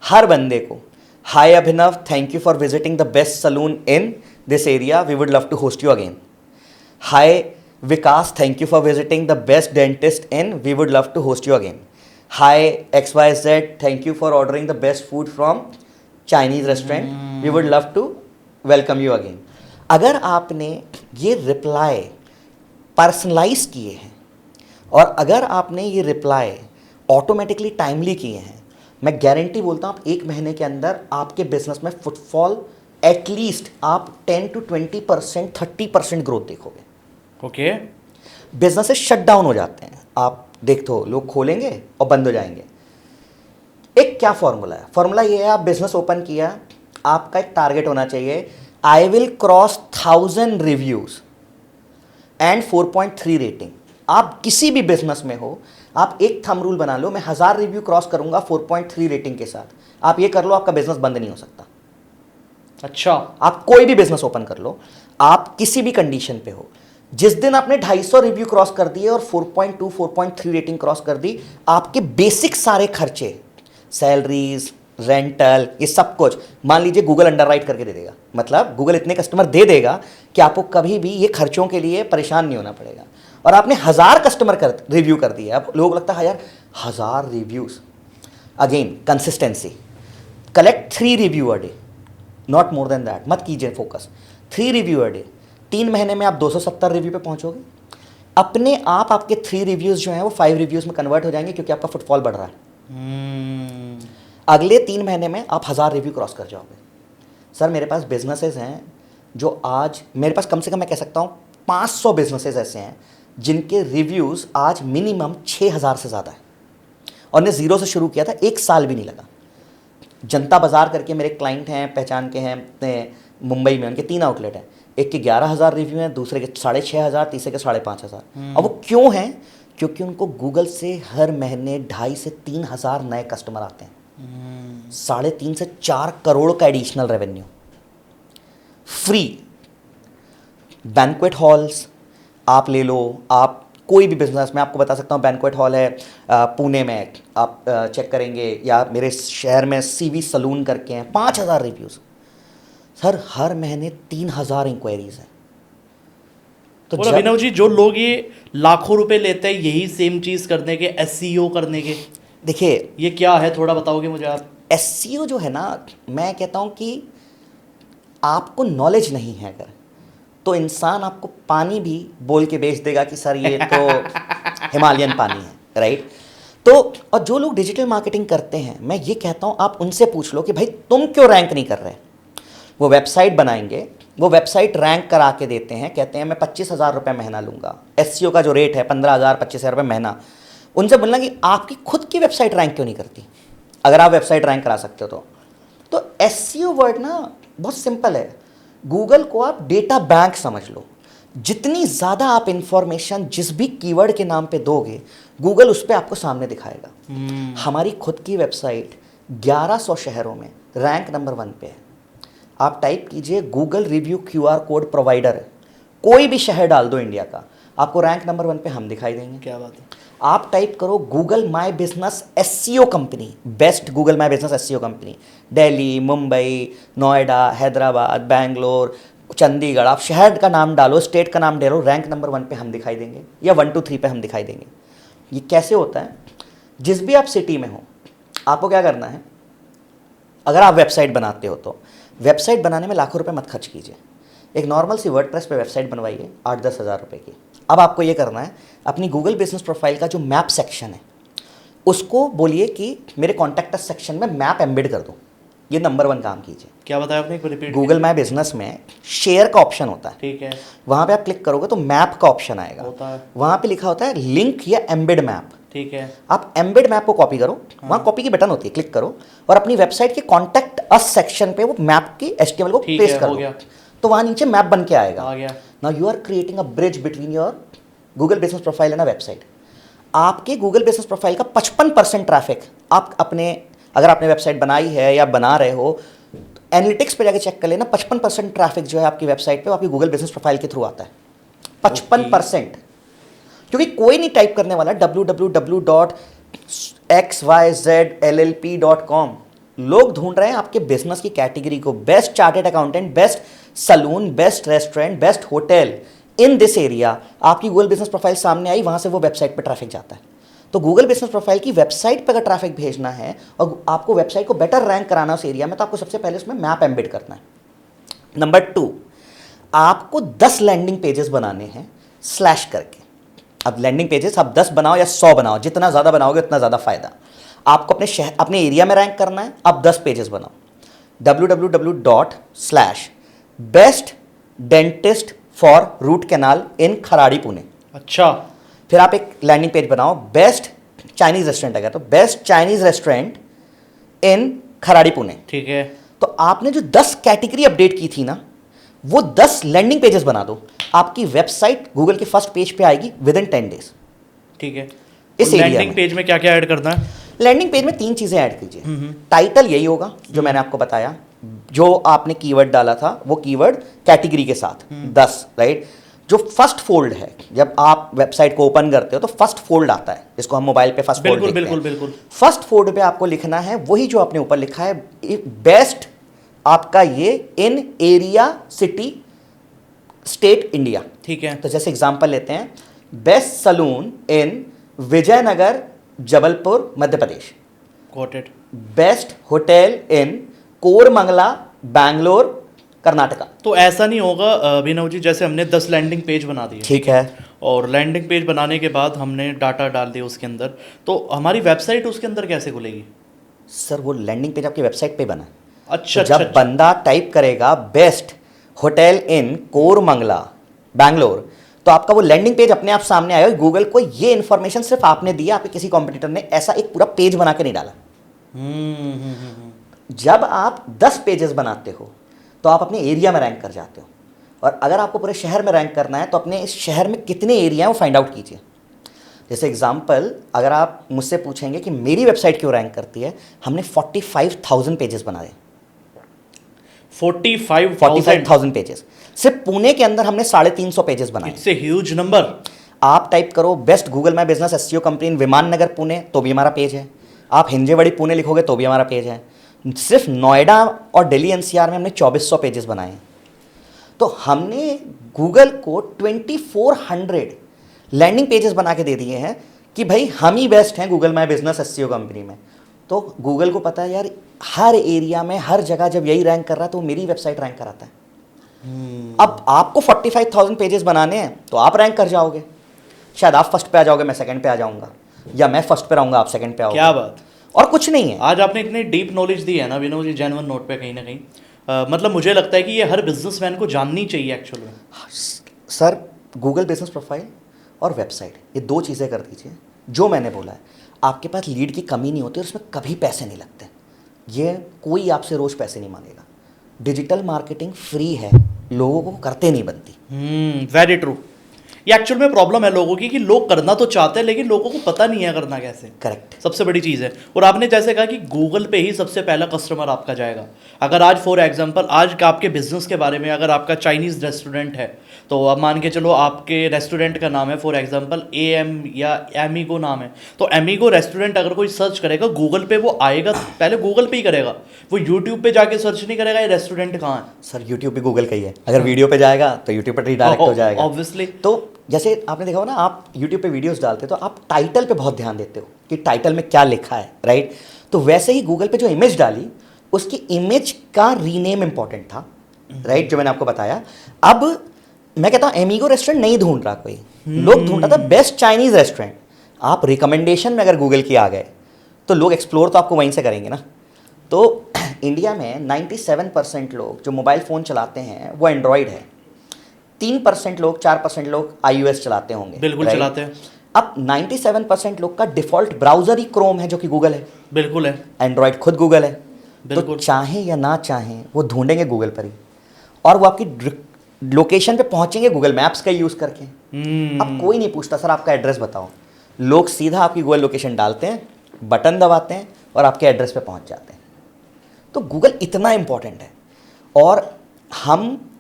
हर बंदे को। Hi Abhinav, thank you for visiting the best salon in this area, we would love to host you again. Hi Vikas, thank you for visiting the best dentist in, we would love to host you again. Hi XYZ, thank you for ordering the best food from Chinese restaurant, we would love to welcome you again. अगर आपने ये reply personalise किए हैं और अगर आपने ये reply automatically timely किए हैं, मैं गारंटी बोलता हूँ आप 1 महीने के अंदर आपके बिजनेस में फुटफॉल एटलीस्ट आप 10 to 20%, 30% ग्रोथ देखोगे। ओके। बिजनेसेस शट डाउन हो जाते हैं, आप देखते हो लोग खोलेंगे और बंद हो जाएंगे। एक क्या फॉर्मूला है? फॉर्मूला ये है, आप बिजनेस ओपन किया, आपका एक टारगेट होना चाहिए, I will cross 1000 reviews and 4.3 rating. आप किसी भी बिजनेस में हो, आप एक थंब रूल बना लो, मैं 1000 रिव्यू क्रॉस करूंगा 4.3 रेटिंग के साथ। आप ये कर लो, आपका बिजनेस बंद नहीं हो सकता। अच्छा। आप कोई भी बिजनेस ओपन कर लो, आप किसी भी कंडीशन पे हो, जिस दिन आपने 250 रिव्यू क्रॉस कर दिए और 4.2 4.3 रेटिंग क्रॉस कर दी, आपके बेसिक सारे खर्चे, सैलरीज, रेंटल, ये सब कुछ मान लीजिए गूगल अंडरराइट करके दे देगा। मतलब गूगल इतने कस्टमर दे देगा कि आपको कभी भी ये खर्चों के लिए परेशान नहीं होना पड़ेगा। और आपने 1000 कस्टमर रिव्यू कर दिए। अब लोगों को लगता है यार 1000 reviews, again consistency, collect 3 review a day, not more than that, मत कीजिए फोकस, 3 रिव्यू अ डे। 3 महीने में आप 270 रिव्यू पे पहुंचोगे। अपने आप आपके 3 रिव्यूज जो हैं वो 5 रिव्यूज में कन्वर्ट हो जाएंगे, क्योंकि आपका फुटफॉल बढ़ रहा है। अगले 3 महीने में आप 1000 रिव्यू क्रॉस कर जाओगे। सर मेरे पास बिजनेसेस हैं जो आज, मेरे पास कम से कम मैं कह सकता हूँ 500 बिजनेसेस ऐसे हैं जिनके रिव्यूज़ आज मिनिमम 6000 से ज़्यादा है, और ने ज़ीरो से शुरू किया था, 1 साल भी नहीं लगा। जनता बाज़ार करके मेरे क्लाइंट हैं, पहचान के हैं, मुंबई में, उनके 3 आउटलेट हैं। एक के 11000 रिव्यू हैं, दूसरे के 6500, तीसरे के 5500। और वो क्यों हैं? क्योंकि उनको गूगल से हर महीने 2.5 से 3000 नए कस्टमर आते हैं, 3.5 से 4 करोड़ का additional revenue, free banquet halls आप ले लो। आप कोई भी बिजनेस, मैं आपको बता सकता हूँ, बैंक्वेट हॉल है पुणे में, आप चेक करेंगे, या मेरे शहर में सीवी सलून करके हैं, 5000 रिव्यूज़। सर हर महीने 3000 इंक्वायरीज हैं। तो अभिनव जी, जो लोग ये लाखों रुपए लेते हैं यही सेम चीज करने के, एसईओ करने के, देखिए ये क्या है, थोड़ा बताओगे मुझे आप? एसईओ जो है ना, मैं कहता हूँ कि आपको नॉलेज नहीं है अगर, तो इंसान आपको पानी भी बोल के बेच देगा कि सर ये तो हिमालयन पानी है, राइट? तो और जो लोग डिजिटल मार्केटिंग करते हैं, मैं ये कहता हूँ आप उनसे पूछ लो कि भाई तुम क्यों रैंक नहीं कर रहे। वो वेबसाइट बनाएंगे, वो वेबसाइट रैंक करा के देते हैं, कहते हैं मैं 25,000 रुपये महीना लूँगा। एसईओ का जो रेट है 15,000 25,000 रुपये महीना। उनसे बोलना कि आपकी खुद की वेबसाइट रैंक क्यों नहीं करती, अगर आप वेबसाइट रैंक करा सकते हो तो एसईओ वर्ड ना बहुत सिंपल है। गूगल को आप डेटा बैंक समझ लो। जितनी ज़्यादा आप इंफॉर्मेशन जिस भी कीवर्ड के नाम पे दोगे, गूगल उस पर आपको सामने दिखाएगा। हमारी खुद की वेबसाइट 1100 शहरों में रैंक नंबर 1 पे है। आप टाइप कीजिए Google review QR code provider, कोई भी शहर डाल दो इंडिया का, आपको रैंक नंबर 1 पे हम दिखाई देंगे। क्या बात है। आप टाइप करो Google my business SEO company, best Google my business SEO company, Delhi, Mumbai, Noida, Hyderabad, Bangalore, Chandigarh, आप शहर का नाम डालो, स्टेट का नाम डालो, रैंक नंबर 1 पे हम दिखाई देंगे, या 1 2 3 पे हम दिखाई देंगे। ये कैसे होता है? जिस भी आप सिटी में हो, आपको क्या करना है, अगर आप वेबसाइट बनाते हो तो वेबसाइट बनाने में लाखों रुपए मत खर्च कीजिए। एक नॉर्मल सी वर्डप्रेस पे वेबसाइट बनवाइए 8-10 हज़ार रुपये की। अब आपको ये करना है, अपनी गूगल बिजनेस प्रोफाइल का जो मैप सेक्शन है उसको बोलिए कि मेरे कॉन्टैक्ट सेक्शन में मैप एम्बेड कर दो। ये नंबर 1 काम कीजिए। क्या बताया आपने, रिपीट? गूगल माई बिजनेस में शेयर का ऑप्शन होता है, ठीक है। वहाँ पे आप क्लिक करोगे तो मैप का ऑप्शन आएगा, होता है। वहाँ पे लिखा होता है लिंक या एम्बेड मैप। ठीक है। आप एम्बेड मैप को कॉपी करो, वहाँ कॉपी की बटन होती है, क्लिक करो और अपनी वेबसाइट के कॉन्टैक्ट अस सेक्शन पे वो मैप की HTML को पेस्ट कर दो, तो वहाँ नीचे मैप बन के आएगा। आ गया। Now you are creating a bridge between your Google business profile and a website. आपके गूगल बिजनेस प्रोफाइल का 55% ट्रैफिक आप अपने, अगर आपने वेबसाइट बनाई है या बना रहे हो, एनालिटिक्स पे जाके चेक कर लेना, 55% ट्रैफिक जो है आपकी वेबसाइट पे वो आपकी गूगल बिजनेस प्रोफाइल के थ्रू आता है। 55%। क्योंकि कोई नहीं टाइप करने वाला www.xyzllp.com। लोग ढूंढ रहे हैं आपके बिजनेस की कैटेगरी को, best chartered accountant, best salon, best restaurant, best hotel in this area. आपकी गूगल बिजनेस प्रोफाइल सामने आई, वहां से वो वेबसाइट पे ट्रैफिक जाता है। तो गूगल बिजनेस प्रोफाइल की वेबसाइट पर अगर ट्रैफिक भेजना है और आपको वेबसाइट को बेटर रैंक कराना उस एरिया में, तो आपको सबसे पहले उसमें मैप एम्बेड करना है। नंबर 2, आपको 10 लैंडिंग पेजेस बनाने हैं स्लैश करके। अब लैंडिंग पेजेस आप 10 बनाओ या 100 बनाओ, जितना ज़्यादा बनाओगे उतना ज़्यादा फायदा। आपको अपने शहर अपने एरिया में रैंक करना है, आप 10 पेजेस बनाओ। www.bestdentist for root canal in Kharadi Pune. अच्छा, फिर आप एक लैंडिंग पेज बनाओ, बेस्ट चाइनीज रेस्टोरेंट अगर तो best Chinese restaurant in Kharadi Pune. ठीक है। तो आपने जो 10 कैटेगरी अपडेट की थी ना, वो 10 लैंडिंग पेजेस बना दो, आपकी वेबसाइट गूगल के फर्स्ट पेज पे आएगी विद इन 10 डेज। ठीक है। इस एरिया लैंडिंग में पेज में क्या क्या ऐड करना है? लैंडिंग पेज में 3 चीजें ऐड कीजिए। टाइटल यही होगा जो मैंने आपको बताया, जो आपने कीवर्ड डाला था वो कीवर्ड कैटेगरी के साथ 10, राइट। जो फर्स्ट फोल्ड है, जब आप वेबसाइट को ओपन करते हो तो फर्स्ट फोल्ड आता है, जिसको हम मोबाइल पे फर्स्ट फोल्ड बिल्कुल लिखते हैं। बिल्कुल बिल्कुल। फर्स्ट फोल्ड पे आपको लिखना है वही जो आपने ऊपर लिखा है, बेस्ट आपका ये in area city state India. ठीक है। तो जैसे एग्जांपल लेते हैं, best salon in Vijayanagar Jabalpur Madhya Pradesh, got it. Best hotel in Koramangala Bangalore Karnataka. तो ऐसा नहीं होगा अभिनव जी, जैसे हमने 10 लैंडिंग पेज बना दिए, ठीक है, और लैंडिंग पेज बनाने के बाद हमने डाटा डाल दिया उसके अंदर, तो हमारी वेबसाइट उसके अंदर कैसे खुलेगी? सर वो लैंडिंग पेज आपकी वेबसाइट पे बना है। अच्छा, तो जब बंदा टाइप करेगा best hotel in Koramangala Bangalore, तो आपका वो लैंडिंग पेज अपने आप सामने आएगा। गूगल को ये इंफॉर्मेशन सिर्फ आपने दिया, आपके किसी कॉम्पिटिटर ने ऐसा एक पूरा पेज बना के नहीं डाला। जब आप 10 पेजेस बनाते हो तो आप अपने एरिया में रैंक कर जाते हो, और अगर आपको पूरे शहर में रैंक करना है तो अपने इस शहर में कितने एरिया हैं वो फाइंड आउट कीजिए। जैसे एग्जांपल, अगर आप मुझसे पूछेंगे कि मेरी वेबसाइट क्यों रैंक करती है, हमने 45,000 पेजेस बनाए। 45,000 पेजेस सिर्फ पुणे के अंदर हमने 350 पेजेस बनाए। It's a huge number. आप टाइप करो best Google my business SEO company इन विमान नगर पुणे, तो भी हमारा पेज है। आप हिंजेवाड़ी पुणे लिखोगे तो भी हमारा पेज है। सिर्फ नोएडा और दिल्ली एनसीआर में हमने 2400 पेजेस बनाए हैं। तो हमने गूगल को 2400 लैंडिंग पेजेस बना के दे दिए हैं कि भाई हम ही बेस्ट हैं Google my business SEO company में। तो गूगल को पता है यार, हर एरिया में हर जगह जब यही रैंक कर रहा है तो मेरी वेबसाइट रैंक कराता है। अब आपको 45,000 पेजेस बनाने हैं तो आप रैंक कर जाओगे, शायद आप फर्स्ट पे आ जाओगे, मैं सेकंड पे आ जाऊंगा, या मैं फर्स्ट पे रहूंगा, आप सेकंड पे आओगे। क्या बात, और कुछ नहीं है। आज आपने इतनी डीप नॉलेज दी है ना विनोद जी, जेन्युइन नोट पे कहीं ना कहीं मतलब मुझे लगता है कि ये हर बिजनेसमैन को जाननी चाहिए एक्चुअल में। सर गूगल बिजनेस प्रोफाइल और वेबसाइट, ये 2 चीज़ें कर दीजिए। जो मैंने बोला है, आपके पास लीड की कमी नहीं होती और उसमें कभी पैसे नहीं लगते। ये कोई आपसे रोज़ पैसे नहीं मांगेगा। डिजिटल मार्केटिंग फ्री है, लोगों को करते नहीं बनती। Very true. ये एक्चुअल में प्रॉब्लम है लोगों की कि लोग करना तो चाहते हैं लेकिन लोगों को पता नहीं है करना कैसे। करेक्ट, सबसे बड़ी चीज़ है। और आपने जैसे कहा कि गूगल पे ही सबसे पहला कस्टमर आपका जाएगा। अगर आज फॉर एग्जांपल आज आपके बिजनेस के बारे में, अगर आपका चाइनीज़ रेस्टोरेंट है, तो अब मान के चलो आपके रेस्टोरेंट का नाम है फॉर एग्जांपल AM या एमिगो नाम है, तो एमिगो रेस्टोरेंट अगर कोई सर्च करेगा गूगल पे, वो आएगा पहले गूगल पे ही करेगा, वो यूट्यूब पे जाके सर्च नहीं करेगा ये रेस्टोरेंट कहाँ है। सर यूट्यूब भी गूगल का ही है। अगर वीडियो पे जाएगा तो यूट्यूब पर रिडायरेक्ट हो जाएगा ऑब्वियसली। तो जैसे आपने देखा हो ना, आप यूट्यूब पे वीडियोस डालते हो तो आप टाइटल पे बहुत ध्यान देते हो कि टाइटल में क्या लिखा है, राइट। तो वैसे ही गूगल पे जो इमेज डाली, उसकी इमेज का रीनेम इंपॉर्टेंट था, राइट, जो मैंने आपको बताया। अब मैं कहता हूँ एमिगो रेस्टोरेंट नहीं ढूंढ रहा कोई, लोग ढूंढ रहा था बेस्ट चाइनीज रेस्टोरेंट। आप रिकमेंडेशन में अगर गूगल की आ गए तो लोग एक्सप्लोर तो आपको वहीं से करेंगे ना। तो इंडिया में 97% लोग जो मोबाइल फ़ोन चलाते हैं वो एंड्रॉयड है, 3% लोग 4% लोग iOS चलाते होंगे। बिल्कुल right? चलाते हैं। अब 97% लोग का डिफॉल्ट ब्राउजर ही क्रोम है, जो कि गूगल है। बिल्कुल है। एंड्रॉयड खुद गूगल है। तो बिल्कुल। चाहे या ना चाहे वो ढूंढेंगे गूगल पर ही, और वो आपकी लोकेशन पे पहुंचेंगे गूगल मैप्स का यूज़ करके। अब कोई नहीं पूछता सर आपका एड्रेस बताओ, लोग सीधा आपकी गूगल लोकेशन डालते हैं, बटन दबाते हैं और आपके एड्रेस पे पहुंच जाते हैं। तो गूगल इतना इंपॉर्टेंट है। और हम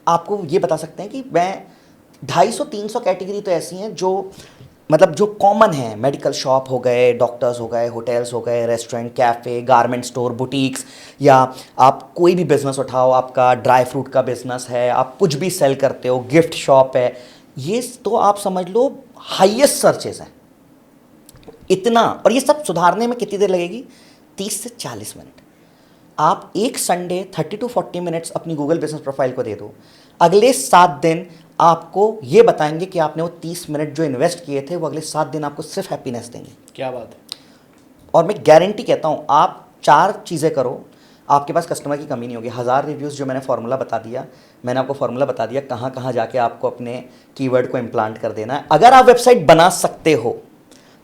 आपको ये बता सकते हैं कि मैं 250-300 कैटेगरी तो ऐसी हैं जो मतलब जो कॉमन है, मेडिकल शॉप हो गए, डॉक्टर्स हो गए, होटल्स हो गए, restaurant, cafe, garment store, boutiques, या आप कोई भी बिज़नेस उठाओ, आपका ड्राई फ्रूट का बिज़नेस है, आप कुछ भी सेल करते हो, गिफ्ट शॉप है, ये तो आप समझ लो हाईएस्ट सर्चेस हैं इतना। और ये सब सुधारने में कितनी देर लगेगी? 30 से 40 मिनट। आप एक संडे 30 to 40 मिनट्स अपनी गूगल बिजनेस प्रोफाइल को दे दो, अगले 7 दिन आपको ये बताएंगे कि आपने वो 30 मिनट जो इन्वेस्ट किए थे वो अगले 7 दिन आपको सिर्फ हैप्पीनेस देंगे। क्या बात है। और मैं गारंटी कहता हूँ, आप 4 चीज़ें करो, आपके पास कस्टमर की कमी नहीं होगी। 1000 रिव्यूज़ जो मैंने फार्मूला बता दिया, मैंने आपको फार्मूला बता दिया कहाँ कहाँ जाके आपको अपने कीवर्ड को इम्प्लांट कर देना है। अगर आप वेबसाइट बना सकते हो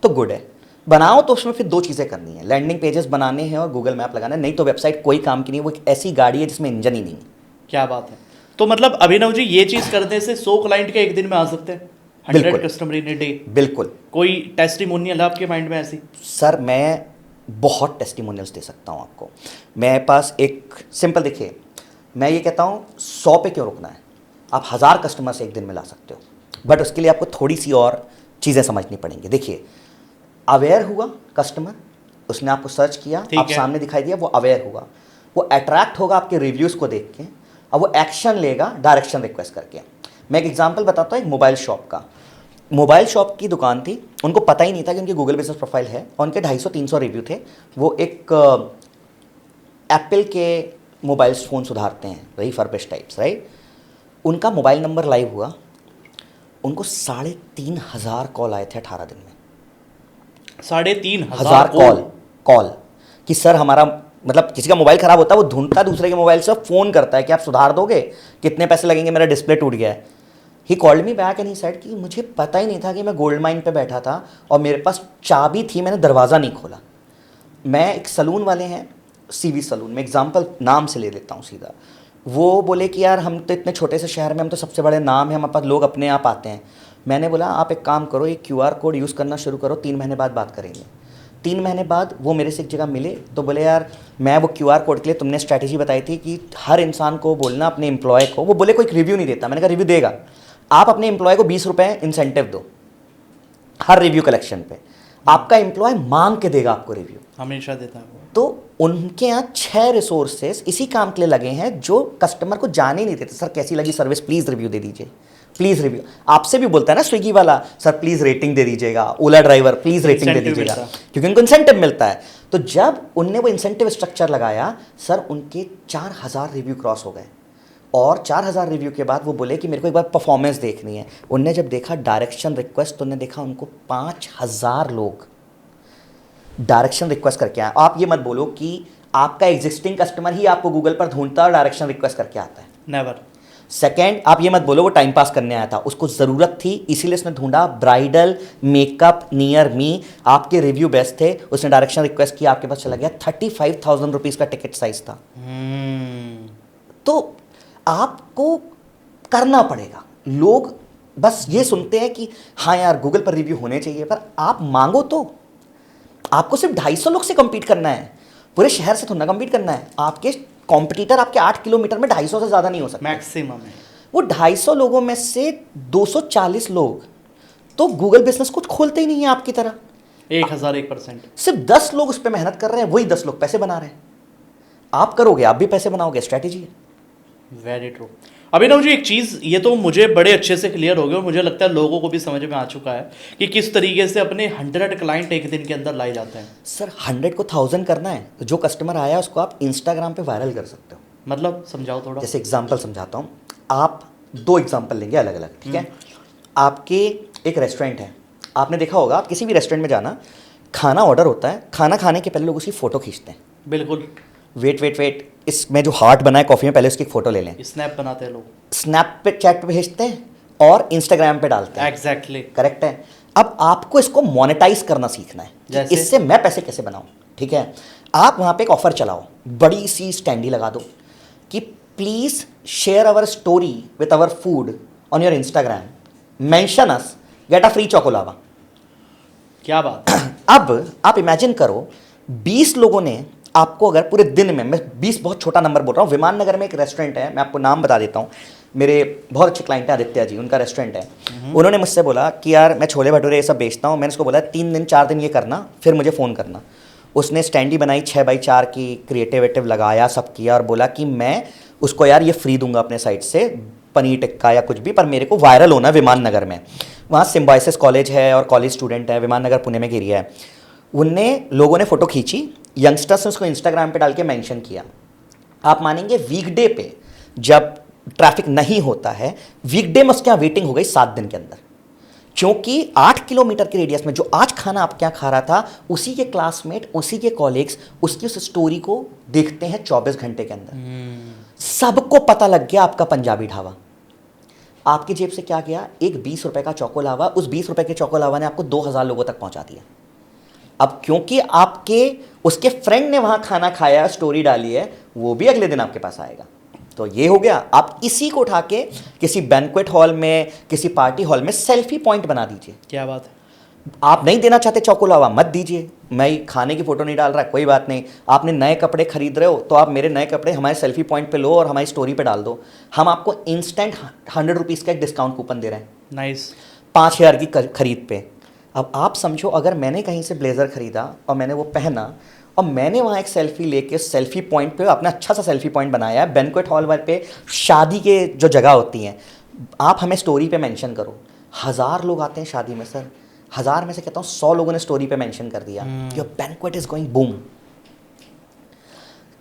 तो गुड है, बनाओ। तो उसमें फिर 2 चीज़ें करनी है, लैंडिंग पेजेस बनाने हैं और गूगल मैप लगाना है। नहीं तो वेबसाइट कोई काम की नहीं, वो एक ऐसी गाड़ी है जिसमें इंजन ही नहीं है। क्या बात है। तो मतलब अभिनव जी, ये चीज करने से 100 क्लाइंट के एक दिन में आ सकते हैं, 100 बिल्कुल। Customer in a day. बिल्कुल कोई टेस्टिमोनियल है आपके माइंड में ऐसी? सर, मैं बहुत टेस्टिमोनियल्स दे सकता हूँ आपको। मेरे पास एक सिंपल, देखिए मैं ये कहता हूँ 100 पे क्यों रुकना है, आप 1000 कस्टमर से एक दिन में ला सकते हो, बट उसके लिए आपको थोड़ी सी और चीज़ें समझनी पड़ेंगी। देखिए, अवेयर हुआ कस्टमर, उसने आपको सर्च किया, आप सामने दिखाई दिया, वो अवेयर हुआ, वो अट्रैक्ट होगा आपके रिव्यूज़ को देख के, अब वो एक्शन लेगा डायरेक्शन रिक्वेस्ट करके। मैं एक एग्जांपल बताता हूँ, एक मोबाइल शॉप का। मोबाइल शॉप की दुकान थी, उनको पता ही नहीं था कि उनकी गूगल बिजनेस प्रोफाइल है, और उनके 250-300 रिव्यू थे। वो एक एप्पल के मोबाइल फ़ोन सुधारते हैं, रिफर्बिश टाइप्स, राइट। उनका मोबाइल नंबर लाइव हुआ, उनको 3500 कॉल आए थे 18 दिन में। 3500 कॉल कि सर हमारा, मतलब किसी का मोबाइल ख़राब होता है, वो ढूंढता दूसरे के मोबाइल से, फ़ोन करता है कि आप सुधार दोगे, कितने पैसे लगेंगे, मेरा डिस्प्ले टूट गया है। He called me back and he said कि मुझे पता ही नहीं था कि मैं गोल्ड माइन पे बैठा था और मेरे पास चाबी थी, मैंने दरवाज़ा नहीं खोला। मैं एक सलून वाले हैं, सीवी सलून, मैं एग्जांपल नाम से ले लेता हूँ सीधा। वो बोले कि यार हम तो इतने छोटे से शहर में, हम तो सबसे बड़े नाम है, हमारे पास लोग अपने आप आते हैं। मैंने बोला आप एक काम करो, ये QR कोड यूज़ करना शुरू करो, 3 महीने बाद बात करेंगे। 3 महीने बाद वो मेरे से एक जगह मिले, तो बोले यार मैं वो QR कोड के लिए तुमने स्ट्रैटेजी बताई थी कि हर इंसान को बोलना अपने एम्प्लॉय को, वो बोले कोई रिव्यू नहीं देता। मैंने कहा रिव्यू देगा, आप अपने एम्प्लॉय को 20 रुपये इंसेंटिव दो हर रिव्यू कलेक्शन पे, आपका एम्प्लॉय मांग के देगा आपको रिव्यू, हमेशा देता है वो। तो उनके यहाँ 6 रिसोर्सेज इसी काम के लिए लगे हैं जो कस्टमर को जाने ही नहीं देते। सर कैसी लगी सर्विस, प्लीज़ रिव्यू दे दीजिए, प्लीज़ रिव्यू। आपसे भी बोलता है ना स्विगी वाला, सर प्लीज़ रेटिंग दे दीजिएगा, ओला ड्राइवर प्लीज़ रेटिंग दे दीजिएगा, क्योंकि उनको इंसेंटिव मिलता है। तो जब उनने वो इंसेंटिव स्ट्रक्चर लगाया, सर उनके 4000 रिव्यू क्रॉस हो गए, और 4000 रिव्यू के बाद वो बोले कि मेरे को एक बार परफॉर्मेंस देखनी है। उनने जब देखा डायरेक्शन रिक्वेस्ट, तो उन्होंने देखा उनको 5000 लोग डायरेक्शन रिक्वेस्ट करके आए। आप ये मत बोलो कि आपका एग्जिस्टिंग कस्टमर ही आपको गूगल पर ढूंढता है और डायरेक्शन रिक्वेस्ट करके आता है, नेवर। सेकेंड, आप ये मत बोलो वो टाइम पास करने आया था, उसको ज़रूरत थी इसीलिए उसने ढूंढा ब्राइडल मेकअप नियर मी, आपके रिव्यू बेस्ट थे, उसने डायरेक्शन रिक्वेस्ट किया, आपके पास चला गया। 35,000 रुपीज़ का टिकट साइज था। तो आपको करना पड़ेगा। लोग बस ये सुनते हैं कि हाँ यार गूगल पर रिव्यू होने चाहिए, पर आप मांगो तो। आपको सिर्फ 250 लोग से compete करना है, पूरे शहर से थोड़ा compete करना है। आपके कॉम्पिटिटर आपके 8 किलोमीटर में 250 से ज़्यादा नहीं हो सकता, मैक्सिमम है। वो 250 लोगों में से 240 लोग तो गूगल बिजनेस कुछ खोलते ही नहीं है आपकी तरह। 1001%। सिर्फ 10 लोग उस पर मेहनत कर रहे हैं, वही 10 लोग पैसे बना रहे हैं। आप करोगे, आप भी पैसे बनाओगे, स्ट्रैटेजी है। Very true. अभिनव जी, एक चीज़ ये तो मुझे बड़े अच्छे से क्लियर हो गया और मुझे लगता है लोगों को भी समझ में आ चुका है कि किस तरीके से अपने 100 क्लाइंट एक दिन के अंदर लाए जाते हैं। सर 100 को 1000 करना है तो जो कस्टमर आया उसको आप इंस्टाग्राम पे वायरल कर सकते हो। मतलब समझाओ थोड़ा। जैसे एग्जांपल समझाता हूँ, आप 2 एग्जांपल लेंगे अलग अलग, ठीक है। आपके एक रेस्टोरेंट है, आपने देखा होगा, आप किसी भी रेस्टोरेंट में जाना, खाना ऑर्डर होता है, खाना खाने के पहले लोग उसकी फ़ोटो खींचते हैं। बिल्कुल। वेट, इसमें जो हार्ट बना है कॉफ़ी में, पहले उसकी फ़ोटो ले लें, स्नैप बनाते हैं लोग, स्नैप पे चैट पे भेजते हैं और इंस्टाग्राम पे डालते हैं। एग्जैक्टली। करेक्ट है। अब आपको इसको मोनेटाइज करना सीखना है कि इससे मैं पैसे कैसे बनाऊं, ठीक है। आप वहाँ पे एक ऑफर चलाओ, बड़ी सी स्टैंडी लगा दो कि please share our story with our food on your Instagram, mention us, get a free choco lava. क्या बात है। अब आप इमेजिन करो 20 लोगों ने आपको, अगर पूरे दिन में, मैं 20 बहुत छोटा नंबर बोल रहा हूँ, विमान नगर में एक रेस्टोरेंट है, मैं आपको नाम बता देता हूँ, मेरे बहुत अच्छे क्लाइंट हैं आदित्य जी, उनका रेस्टोरेंट है। उन्होंने मुझसे बोला कि यार मैं छोले भटूरे ये सब बेचता हूँ। मैंने उसको बोला 3 दिन 4 दिन ये करना, फिर मुझे फ़ोन करना। उसने स्टैंडी बनाई 6x4 की, क्रिएटिव लगाया, सब किया, और बोला कि मैं उसको यार ये फ्री दूंगा अपने साइड से, पनीर टिक्का या कुछ भी, पर मेरे को वायरल होना विमान नगर में। वहाँ सिम्बायोसिस कॉलेज है और कॉलेज स्टूडेंट है, विमान नगर पुणे में एरिया है। उनने लोगों ने फ़ोटो खींची, यंगस्टर्स ने उसको इंस्टाग्राम पे डाल के मेंशन किया। आप मानेंगे वीकडे पे जब ट्रैफिक नहीं होता है, वीकडे में उसके यहाँ वेटिंग हो गई 7 दिन के अंदर, क्योंकि 8 किलोमीटर के रेडियस में जो आज खाना आप क्या खा रहा था, उसी के क्लासमेट, उसी के कॉलीग्स उसकी उस स्टोरी को देखते हैं 24 घंटे के अंदर। सबको पता लग गया आपका पंजाबी ढाबा। आपकी जेब से क्या गया? एक 20 रुपए का चौकोलावा, उस 20 रुपए के चौकोलावा ने आपको 2000 लोगों तक पहुंचा दिया। अब क्योंकि आपके उसके फ्रेंड ने वहां खाना खाया, स्टोरी डाली है, वो भी अगले दिन आपके पास आएगा। तो ये हो गया। आप इसी को उठा के किसी बैंक्वेट हॉल में, किसी पार्टी हॉल में सेल्फी पॉइंट बना दीजिए। क्या बात है। आप नहीं देना चाहते चौकोलावा, मत दीजिए। मैं खाने की फोटो नहीं डाल रहा, कोई बात नहीं। आपने नए कपड़े खरीद रहे हो तो आप मेरे नए कपड़े हमारे सेल्फी पॉइंट पे लो और हमारी स्टोरी पे डाल दो। हम आपको इंस्टेंट 100 रुपीज़ का एक डिस्काउंट कूपन दे रहे हैं नाइस। 5000 की खरीद पे। अब आप समझो, अगर मैंने कहीं से ब्लेज़र खरीदा और मैंने वो पहना और मैंने वहाँ एक सेल्फी लेके सेल्फी पॉइंट पे अपना अच्छा सा सेल्फी पॉइंट बनाया है, बैंक्वेट हॉल पे, शादी के जो जगह होती हैं, आप हमें स्टोरी पे मेंशन करो। 1000 लोग आते हैं शादी में सर, 1000 में से कहता हूँ 100 लोगों ने स्टोरी पे मेंशन कर दिया कि your banquet is going boom.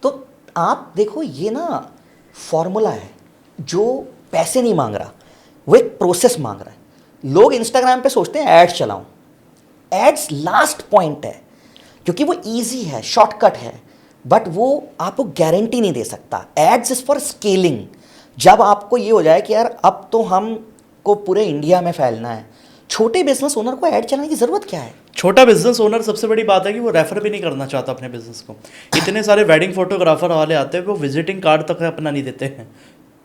तो आप देखो, ये ना फॉर्मूला है जो पैसे नहीं मांग रहा, वो एक प्रोसेस मांग रहा है। लोग इंस्टाग्राम पे सोचते हैं एड्स चलाऊं, एड्स लास्ट पॉइंट है क्योंकि वो इजी है, शॉर्टकट है, बट वो आपको गारंटी नहीं दे सकता। Ads is for scaling. जब आपको ये हो जाए कि यार अब तो हमको पूरे इंडिया में फैलना है, छोटे बिजनेस ओनर को ऐड चलाने की जरूरत क्या है? छोटा बिजनेस ओनर, सबसे बड़ी बात है कि वो रेफर भी नहीं करना चाहता अपने बिजनेस को। इतने सारे वेडिंग फोटोग्राफर वाले आते हैं, वो विजिटिंग कार्ड तक अपना नहीं देते हैं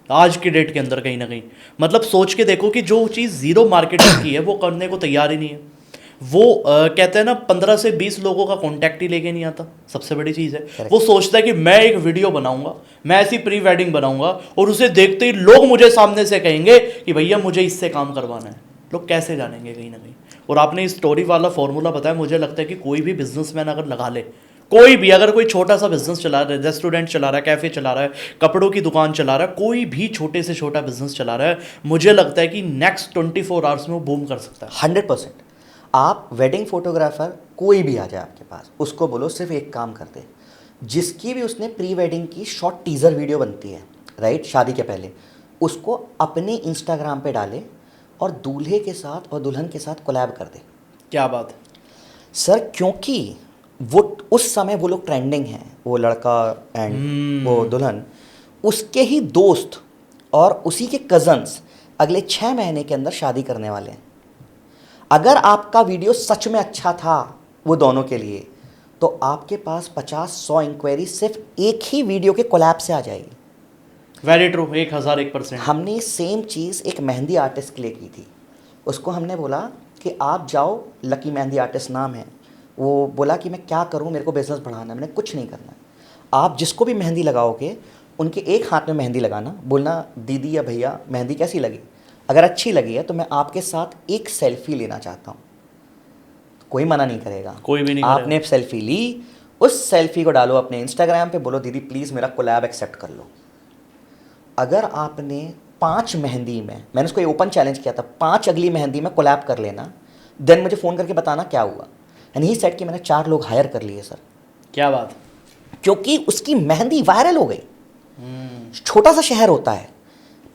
आज की डेट के अंदर। कहीं ना कहीं मतलब सोच के देखो कि जो चीज़ जीरो मार्केटिंग की है वो करने को तैयार ही नहीं है। वो कहते हैं ना 15 से 20 लोगों का कांटेक्ट ही लेके नहीं आता। सबसे बड़ी चीज़ है वो सोचता है कि मैं एक वीडियो बनाऊंगा, मैं ऐसी प्री वेडिंग बनाऊंगा और उसे देखते ही लोग मुझे सामने से कहेंगे कि भैया मुझे इससे काम करवाना है। लोग कैसे जानेंगे कहीं ना कहीं। और आपने इस स्टोरी वाला फॉर्मूला बताया, मुझे लगता है कि कोई भी बिजनेसमैन अगर लगा ले, कोई भी अगर कोई छोटा सा बिजनेस चला रहा है, रेस्टोरेंट चला रहा है, कैफे चला रहा है, कपड़ों की दुकान चला रहा है, कोई भी छोटे से छोटा बिजनेस चला रहा है, मुझे लगता है कि नेक्स्ट 24 आवर्स में वो बूम कर सकता है। 100%। आप वेडिंग फोटोग्राफर कोई भी आ जाए आपके पास, उसको बोलो सिर्फ एक काम कर दे, जिसकी भी उसने प्री वेडिंग की शॉर्ट टीजर वीडियो बनती है, राइट, शादी के पहले, उसको अपने इंस्टाग्राम पे डाले और दूल्हे के साथ और दुल्हन के साथ कोलैब कर दे। क्या बात है सर, क्योंकि वो उस समय वो लोग ट्रेंडिंग हैं, वो लड़का एंड वो दुल्हन, उसके ही दोस्त और उसी के कजन्स अगले 6 महीने के अंदर शादी करने वाले हैं। अगर आपका वीडियो सच में अच्छा था वो दोनों के लिए, तो आपके पास 50-100 इंक्वायरी सिर्फ एक ही वीडियो के कोलैब से आ जाएगी। Very true, 1001%। हमने सेम चीज़ एक मेहंदी आर्टिस्ट के लिए की थी। उसको हमने बोला कि आप जाओ, लकी मेहंदी आर्टिस्ट नाम है, वो बोला कि मैं क्या करूं, मेरे को बिजनेस बढ़ाना है। मैंने कुछ नहीं करना है, आप जिसको भी मेहंदी लगाओगे उनके एक हाथ में मेहंदी लगाना, बोलना दीदी या भैया मेहंदी कैसी लगी, अगर अच्छी लगी है तो मैं आपके साथ एक सेल्फी लेना चाहता हूँ। कोई मना नहीं करेगा, कोई भी नहीं आपने सेल्फी ली, उस सेल्फी को डालो अपने इंस्टाग्राम पे, बोलो दीदी प्लीज़ मेरा कोलैब एक्सेप्ट कर लो। अगर आपने 5 मेहंदी में, मैंने उसको ओपन चैलेंज किया था, 5 अगली मेहंदी में कोलैब कर लेना, देन मुझे फ़ोन करके बताना क्या हुआ। एंड ही सेड कि मैंने 4 लोग हायर कर लिए सर। क्या बात। क्योंकि उसकी मेहंदी वायरल हो गई। छोटा सा शहर होता है,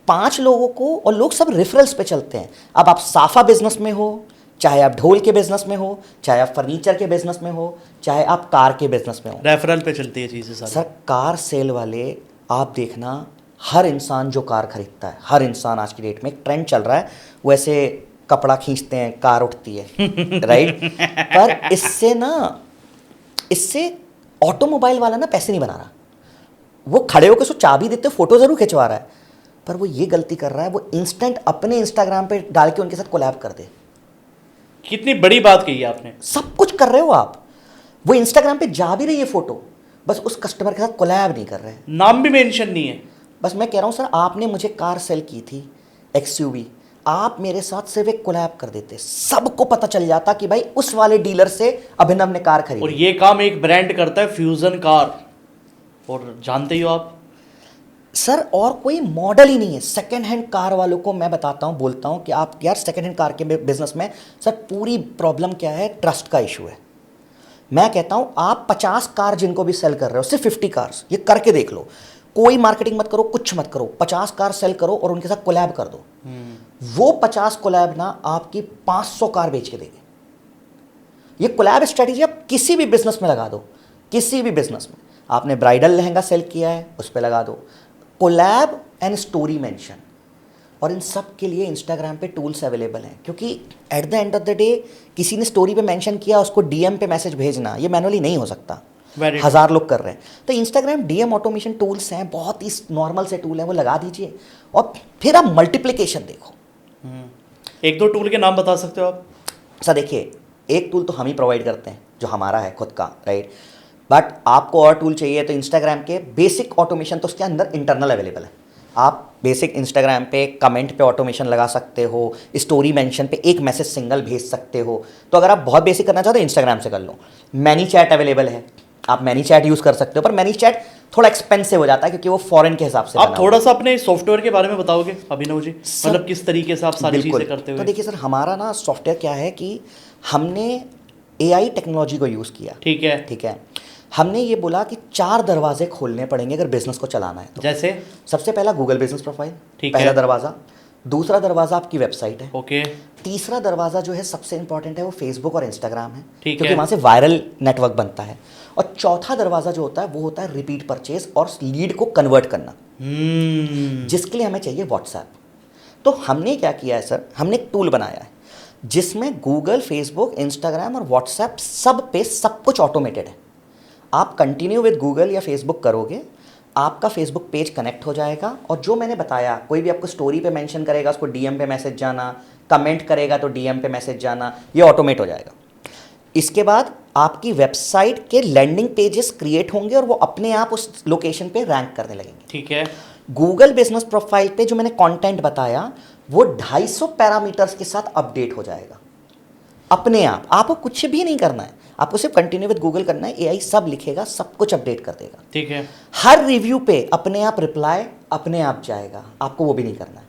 5 लोगों को, और लोग सब रेफरल्स पे चलते हैं। अब आप साफा बिजनेस में हो, चाहे आप ढोल के बिजनेस में हो, चाहे आप फर्नीचर के बिजनेस में हो, चाहे आप कार के बिजनेस में हो, रेफरल पे चलती है चीज़ें सारी। सर कार सेल वाले आप देखना, हर इंसान जो कार खरीदता है, हर इंसान आज की डेट में एक ट्रेंड चल रहा है, वो ऐसे कपड़ा खींचते हैं, कार उठती है राइट। पर इससे ऑटोमोबाइल वाला ना पैसे नहीं बना रहा। वो खड़े होकर उसको चाबी देते, फोटो जरूर खिंचवा रहा है, पर वो ये गलती कर रहा है, वो इंस्टेंट अपने इंस्टाग्राम पे डाल के उनके साथ कोलैब कर दे। कितनी बड़ी बात कही आपने। सब कुछ कर रहे हो आप, वो इंस्टाग्राम पे जा भी रही है फोटो, बस उस कस्टमर के साथ कोलैब नहीं कर रहे हैं, नाम भी मेंशन नहीं है। बस मैं कह रहा हूँ सर, आपने मुझे कार सेल की थी XUV, आप मेरे साथ सिर्फ एक कोलैब कर देते, सबको पता चल जाता कि भाई उस वाले डीलर से अभिनव ने कार खरीदी। और ये काम एक ब्रांड करता है, फ्यूजन कार, और जानते ही हो आप सर, और कोई मॉडल ही नहीं है। सेकेंड हैंड कार वालों को मैं बताता हूँ, बोलता हूँ कि आप यार सेकेंड हैंड कार के बिजनेस में सर पूरी प्रॉब्लम क्या है, ट्रस्ट का इशू है। मैं कहता हूँ आप 50 कार जिनको भी सेल कर रहे हो, सिर्फ 50 कार्स ये करके देख लो, कोई मार्केटिंग मत करो, कुछ मत करो, 50 कार सेल करो और उनके साथ कोलैब कर दो। वो 50 कोलैब ना आपकी 500 कार बेच के देंगे। ये कोलैब स्ट्रेटेजी आप किसी भी बिजनेस में लगा दो, किसी भी बिजनेस में। आपने ब्राइडल लहंगा सेल किया है, उस पर लगा दो कोलैब एंड स्टोरी मेंशन। और इन सब के लिए इंस्टाग्राम पे टूल्स अवेलेबल हैं, क्योंकि at the end of the day किसी ने स्टोरी पे मेंशन किया, उसको डीएम पे मैसेज भेजना ये मैनुअली नहीं हो सकता। हजार लोग कर रहे हैं, तो इंस्टाग्राम डीएम ऑटोमेशन टूल्स हैं, बहुत ही नॉर्मल से टूल हैं, वो लगा दीजिए और फिर आप मल्टीप्लिकेशन देखो। एक दो टूल के नाम बता सकते हो आप? सर देखिए, एक टूल तो हम ही प्रोवाइड करते हैं जो हमारा है खुद का, राइट। बट आपको और टूल चाहिए तो इंस्टाग्राम के बेसिक ऑटोमेशन तो उसके अंदर इंटरनल अवेलेबल है। आप बेसिक इंस्टाग्राम पे कमेंट पे ऑटोमेशन लगा सकते हो, स्टोरी मेंशन पे एक मैसेज सिंगल भेज सकते हो। तो अगर आप बहुत बेसिक करना चाहते हो इंस्टाग्राम से कर लो। मैनी चैट अवेलेबल है, आप मैनी चैट यूज़ कर सकते हो, पर मैनी चैट थोड़ा एक्सपेंसिव हो जाता है क्योंकि वो फॉरेन के हिसाब से। आप थोड़ा सा अपने सॉफ्टवेयर के बारे में बताओगे अभिनव जी, मतलब किस तरीके से आप सारी चीज़ें करते हो? तो देखिए सर, हमारा ना सॉफ्टवेयर क्या है कि हमने एआई टेक्नोलॉजी को यूज़ किया। ठीक है, ठीक है। हमने ये बोला कि 4 दरवाजे खोलने पड़ेंगे अगर बिजनेस को चलाना है तो। जैसे सबसे पहला गूगल बिजनेस प्रोफाइल, ठीक पहला है। दरवाज़ा। दूसरा दरवाज़ा आपकी वेबसाइट है। ओके। तीसरा दरवाज़ा जो है सबसे इंपॉर्टेंट है, वो फेसबुक और इंस्टाग्राम है, ठीक क्योंकि है। वहाँ से वायरल नेटवर्क बनता है। और चौथा दरवाज़ा जो होता है वो होता है रिपीट परचेज और लीड को कन्वर्ट करना, जिसके लिए हमें चाहिए व्हाट्सएप। तो हमने क्या किया है सर, हमने एक टूल बनाया है जिसमें गूगल, फेसबुक, इंस्टाग्राम और व्हाट्सएप सब पे सब कुछ ऑटोमेटेड है। आप कंटिन्यू विद गूगल या फेसबुक करोगे, आपका फेसबुक पेज कनेक्ट हो जाएगा और जो मैंने बताया, कोई भी आपको स्टोरी पे मेंशन करेगा, उसको डीएम पे मैसेज जाना, कमेंट करेगा तो डीएम पे मैसेज जाना, ये ऑटोमेट हो जाएगा। इसके बाद आपकी वेबसाइट के लैंडिंग पेजेस क्रिएट होंगे और वो अपने आप उस लोकेशन पे रैंक करने लगेंगे। ठीक है। गूगल बिजनेस प्रोफाइल पे जो मैंने कंटेंट बताया वो 250 पैरामीटर्स के साथ अपडेट हो जाएगा अपने आप। आपको कुछ भी नहीं करना है, आपको सिर्फ कंटिन्यू विद गूगल करना है, एआई सब लिखेगा, सब कुछ अपडेट कर देगा। ठीक है। हर रिव्यू पे अपने आप रिप्लाई अपने आप जाएगा, आपको वो भी नहीं करना है।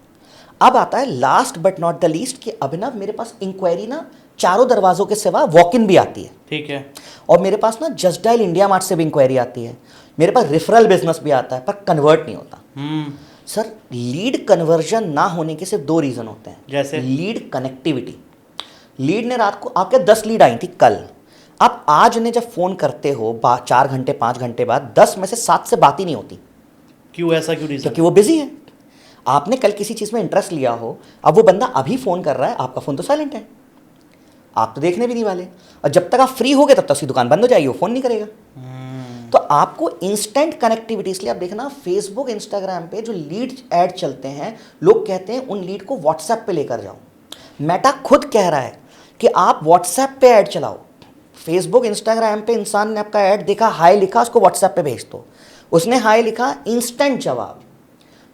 अब आता है last but not the least कि अभिनव मेरे पास इंक्वायरी ना चारों दरवाजों के सिवा वॉक इन भी आती है। ठीक है। और मेरे पास ना जस्ट डायल इंडिया मार्ट से भी इंक्वायरी आती है, मेरे पास रेफरल बिजनेस भी आता है, पर कन्वर्ट नहीं होता। सर, लीड कन्वर्जन ना होने के सिर्फ 2 रीजन होते हैं। जैसे लीड कनेक्टिविटी। लीड ने रात को आपके 10 लीड आई थी कल, आप आज उन्हें जब फोन करते हो 4 घंटे 5 घंटे बाद, 10 में से 7 से बात ही नहीं होती। क्यों, ऐसा क्यों रीजन? क्योंकि वो बिजी है। आपने कल किसी चीज में इंटरेस्ट लिया हो, अब वो बंदा अभी फोन कर रहा है, आपका फोन तो साइलेंट है, आप तो देखने भी नहीं वाले, और जब तक आप फ्री हो गए तब तक उसकी दुकान बंद हो जाएगी, वो फोन नहीं करेगा। तो आपको इंस्टेंट कनेक्टिविटी, इसलिए आप देखना फेसबुक, इंस्टाग्राम पे जो लीड ऐड चलते हैं, लोग कहते हैं उन लीड को व्हाट्सएप पे लेकर जाओ। मेटा खुद कह रहा है कि आप व्हाट्सएप पे ऐड चलाओ। फेसबुक, इंस्टाग्राम पे इंसान ने आपका ऐड देखा, हाय लिखा, उसको व्हाट्सएप पे भेज दो। उसने हाय लिखा, इंस्टेंट जवाब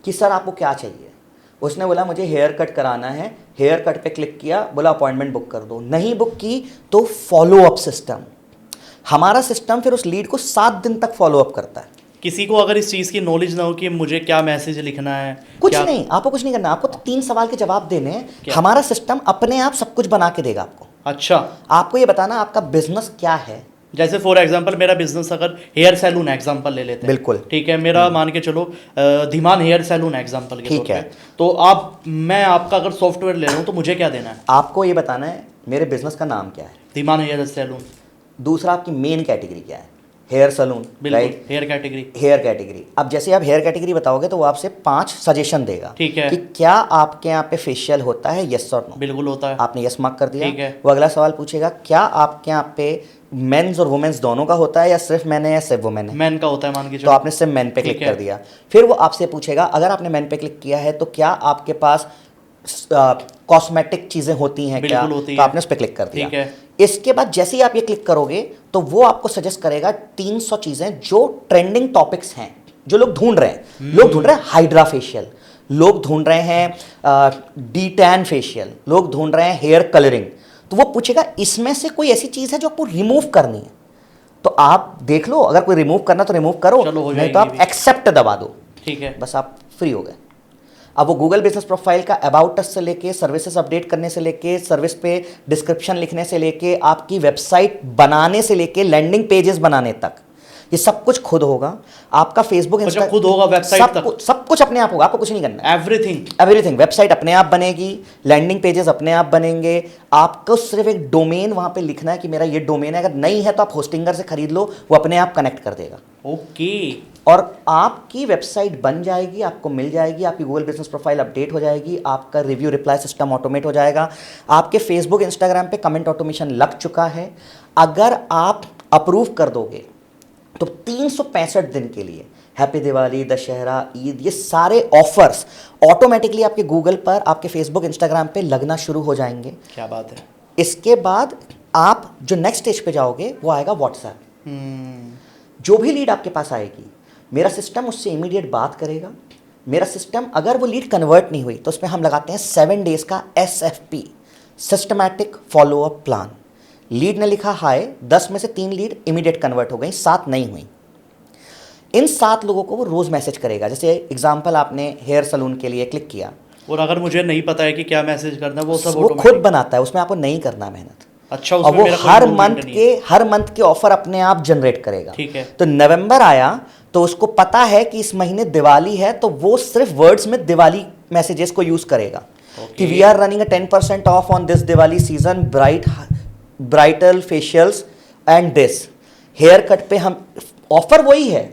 कि सर आपको क्या चाहिए। उसने बोला मुझे हेयर कट कराना है, हेयर कट पे क्लिक किया, बोला अपॉइंटमेंट बुक कर दो। नहीं बुक की तो फॉलो अप सिस्टम, हमारा सिस्टम फिर उस लीड को 7 दिन तक फॉलो अप करता है। किसी को अगर इस चीज़ की नॉलेज ना हो कि मुझे क्या मैसेज लिखना है, कुछ नहीं, आपको कुछ नहीं करना, आपको तो 3 सवाल के जवाब देने हैं, हमारा सिस्टम अपने आप सब कुछ बना के देगा आपको। अच्छा, आपको ये बताना आपका बिजनेस क्या है। जैसे फॉर एग्जांपल मेरा बिजनेस अगर हेयर सैलून एग्जांपल ले लेते हैं, बिल्कुल ठीक है, मेरा मान के चलो धीमान हेयर सैलून एग्जांपल के ठीक तौर है। पे, तो मैं आपका अगर सॉफ्टवेयर ले रहा हूँ तो मुझे क्या देना है? आपको ये बताना है मेरे बिजनेस का नाम क्या है, धीमान हेयर सैलून। दूसरा आपकी मेन कैटेगरी क्या है, hair salon, right, hair category. Hair category. अब जैसे आप हेयर कैटेगरी बताओगे तो वो आपसे 5 सजेशन देगा, ठीक है, कि क्या आपके यहाँ पे फेशियल होता है, यस और नो। बिल्कुल होता है। आपने यस मार्क कर दिया, ठीक है। वो अगला सवाल पूछेगा क्या आपके यहाँ पे मेंस और वुमेन्स दोनों का होता है या सिर्फ मैन है या सिर्फ वुमेन है। मैन का होता है मान के तो चलो, आपने सिर्फ मैन पे क्लिक कर दिया। फिर वो आपसे पूछेगा अगर आपने मैन पे क्लिक किया है तो क्या आपके पास कॉस्मेटिक चीजें होती हैं क्या, होती तो है। आपने उस पर क्लिक कर दिया। ठीक है। इसके बाद जैसे ही आप ये क्लिक करोगे तो वो आपको सजेस्ट करेगा 300 चीजें जो ट्रेंडिंग टॉपिक्स हैं, जो लोग ढूंढ रहे हैं। लोग ढूंढ रहे हैं हाइड्रा फेशियल, लोग ढूंढ रहे हैं डी टैन फेशियल, लोग ढूंढ रहे हैं हेयर कलरिंग। तो वो पूछेगा इसमें से कोई ऐसी चीज है जो आपको रिमूव करनी है, तो आप देख लो, अगर कोई रिमूव करना तो रिमूव करो, नहीं तो आप एक्सेप्ट दबा दो। ठीक है, बस आप फ्री हो गए। अब वो गूगल बिजनेस प्रोफाइल का अबाउट अस से लेके, सर्विसेज अपडेट करने से लेके, सर्विस पे डिस्क्रिप्शन लिखने से लेके, आपकी वेबसाइट बनाने से लेके, लैंडिंग पेजेस बनाने तक, ये सब कुछ खुद होगा। आपका फेसबुक अच्छा, खुद होगा वेबसाइट तक? सब कुछ अपने आप होगा, आपको कुछ नहीं करना है। एवरीथिंग वेबसाइट अपने आप बनेगी, लैंडिंग पेजेस अपने आप बनेंगे। आपको सिर्फ एक डोमेन वहां पे लिखना है कि मेरा ये डोमेन है। अगर नहीं है तो आप होस्टिंगर से खरीद लो, वो अपने आप कनेक्ट कर देगा। ओके। और आपकी वेबसाइट बन जाएगी, आपको मिल जाएगी, आपकी गूगल बिजनेस प्रोफाइल अपडेट हो जाएगी, आपका रिव्यू रिप्लाई सिस्टम ऑटोमेट हो जाएगा, आपके फेसबुक इंस्टाग्राम पे कमेंट ऑटोमेशन लग चुका है। अगर आप अप्रूव कर दोगे तो 365 दिन के लिए हैप्पी दिवाली, दशहरा, ईद, ये सारे ऑफर्स ऑटोमेटिकली आपके गूगल पर, आपके फेसबुक इंस्टाग्राम पे लगना शुरू हो जाएंगे। क्या बात है। इसके बाद आप जो नेक्स्ट स्टेज पे जाओगे वो आएगा व्हाट्सएप। जो भी लीड आपके पास आएगी, मेरा सिस्टम उससे इमीडिएट बात करेगा। मेरा सिस्टम, अगर वो लीड कन्वर्ट नहीं हुई तो उसमें हम लगाते हैं 7 डेज का SFP, systematic follow up plan. Lead ने लिखा हाय, 10 में से 3 लीड इमीडिएट कन्वर्ट हो गई, 7 नहीं हुई। इन 7 लोगों को वो रोज मैसेज करेगा। जैसे एग्जांपल, आपने हेयर सलून के लिए क्लिक किया, और अगर मुझे नहीं पता है कि क्या मैसेज करना है, वो सब वो खुद बनाता है, उसमें आपको नहीं करना मेहनत। अच्छा, और वो हर मंथ के ऑफर अपने आप जनरेट करेगा। ठीक है। तो नवंबर आया तो उसको पता है कि इस महीने दिवाली है, तो वो सिर्फ वर्ड्स में दिवाली मैसेजेस को यूज करेगा कि we are running 10% off on this Diwali season, bridal facials and this hair cut पे। हम ऑफर वही है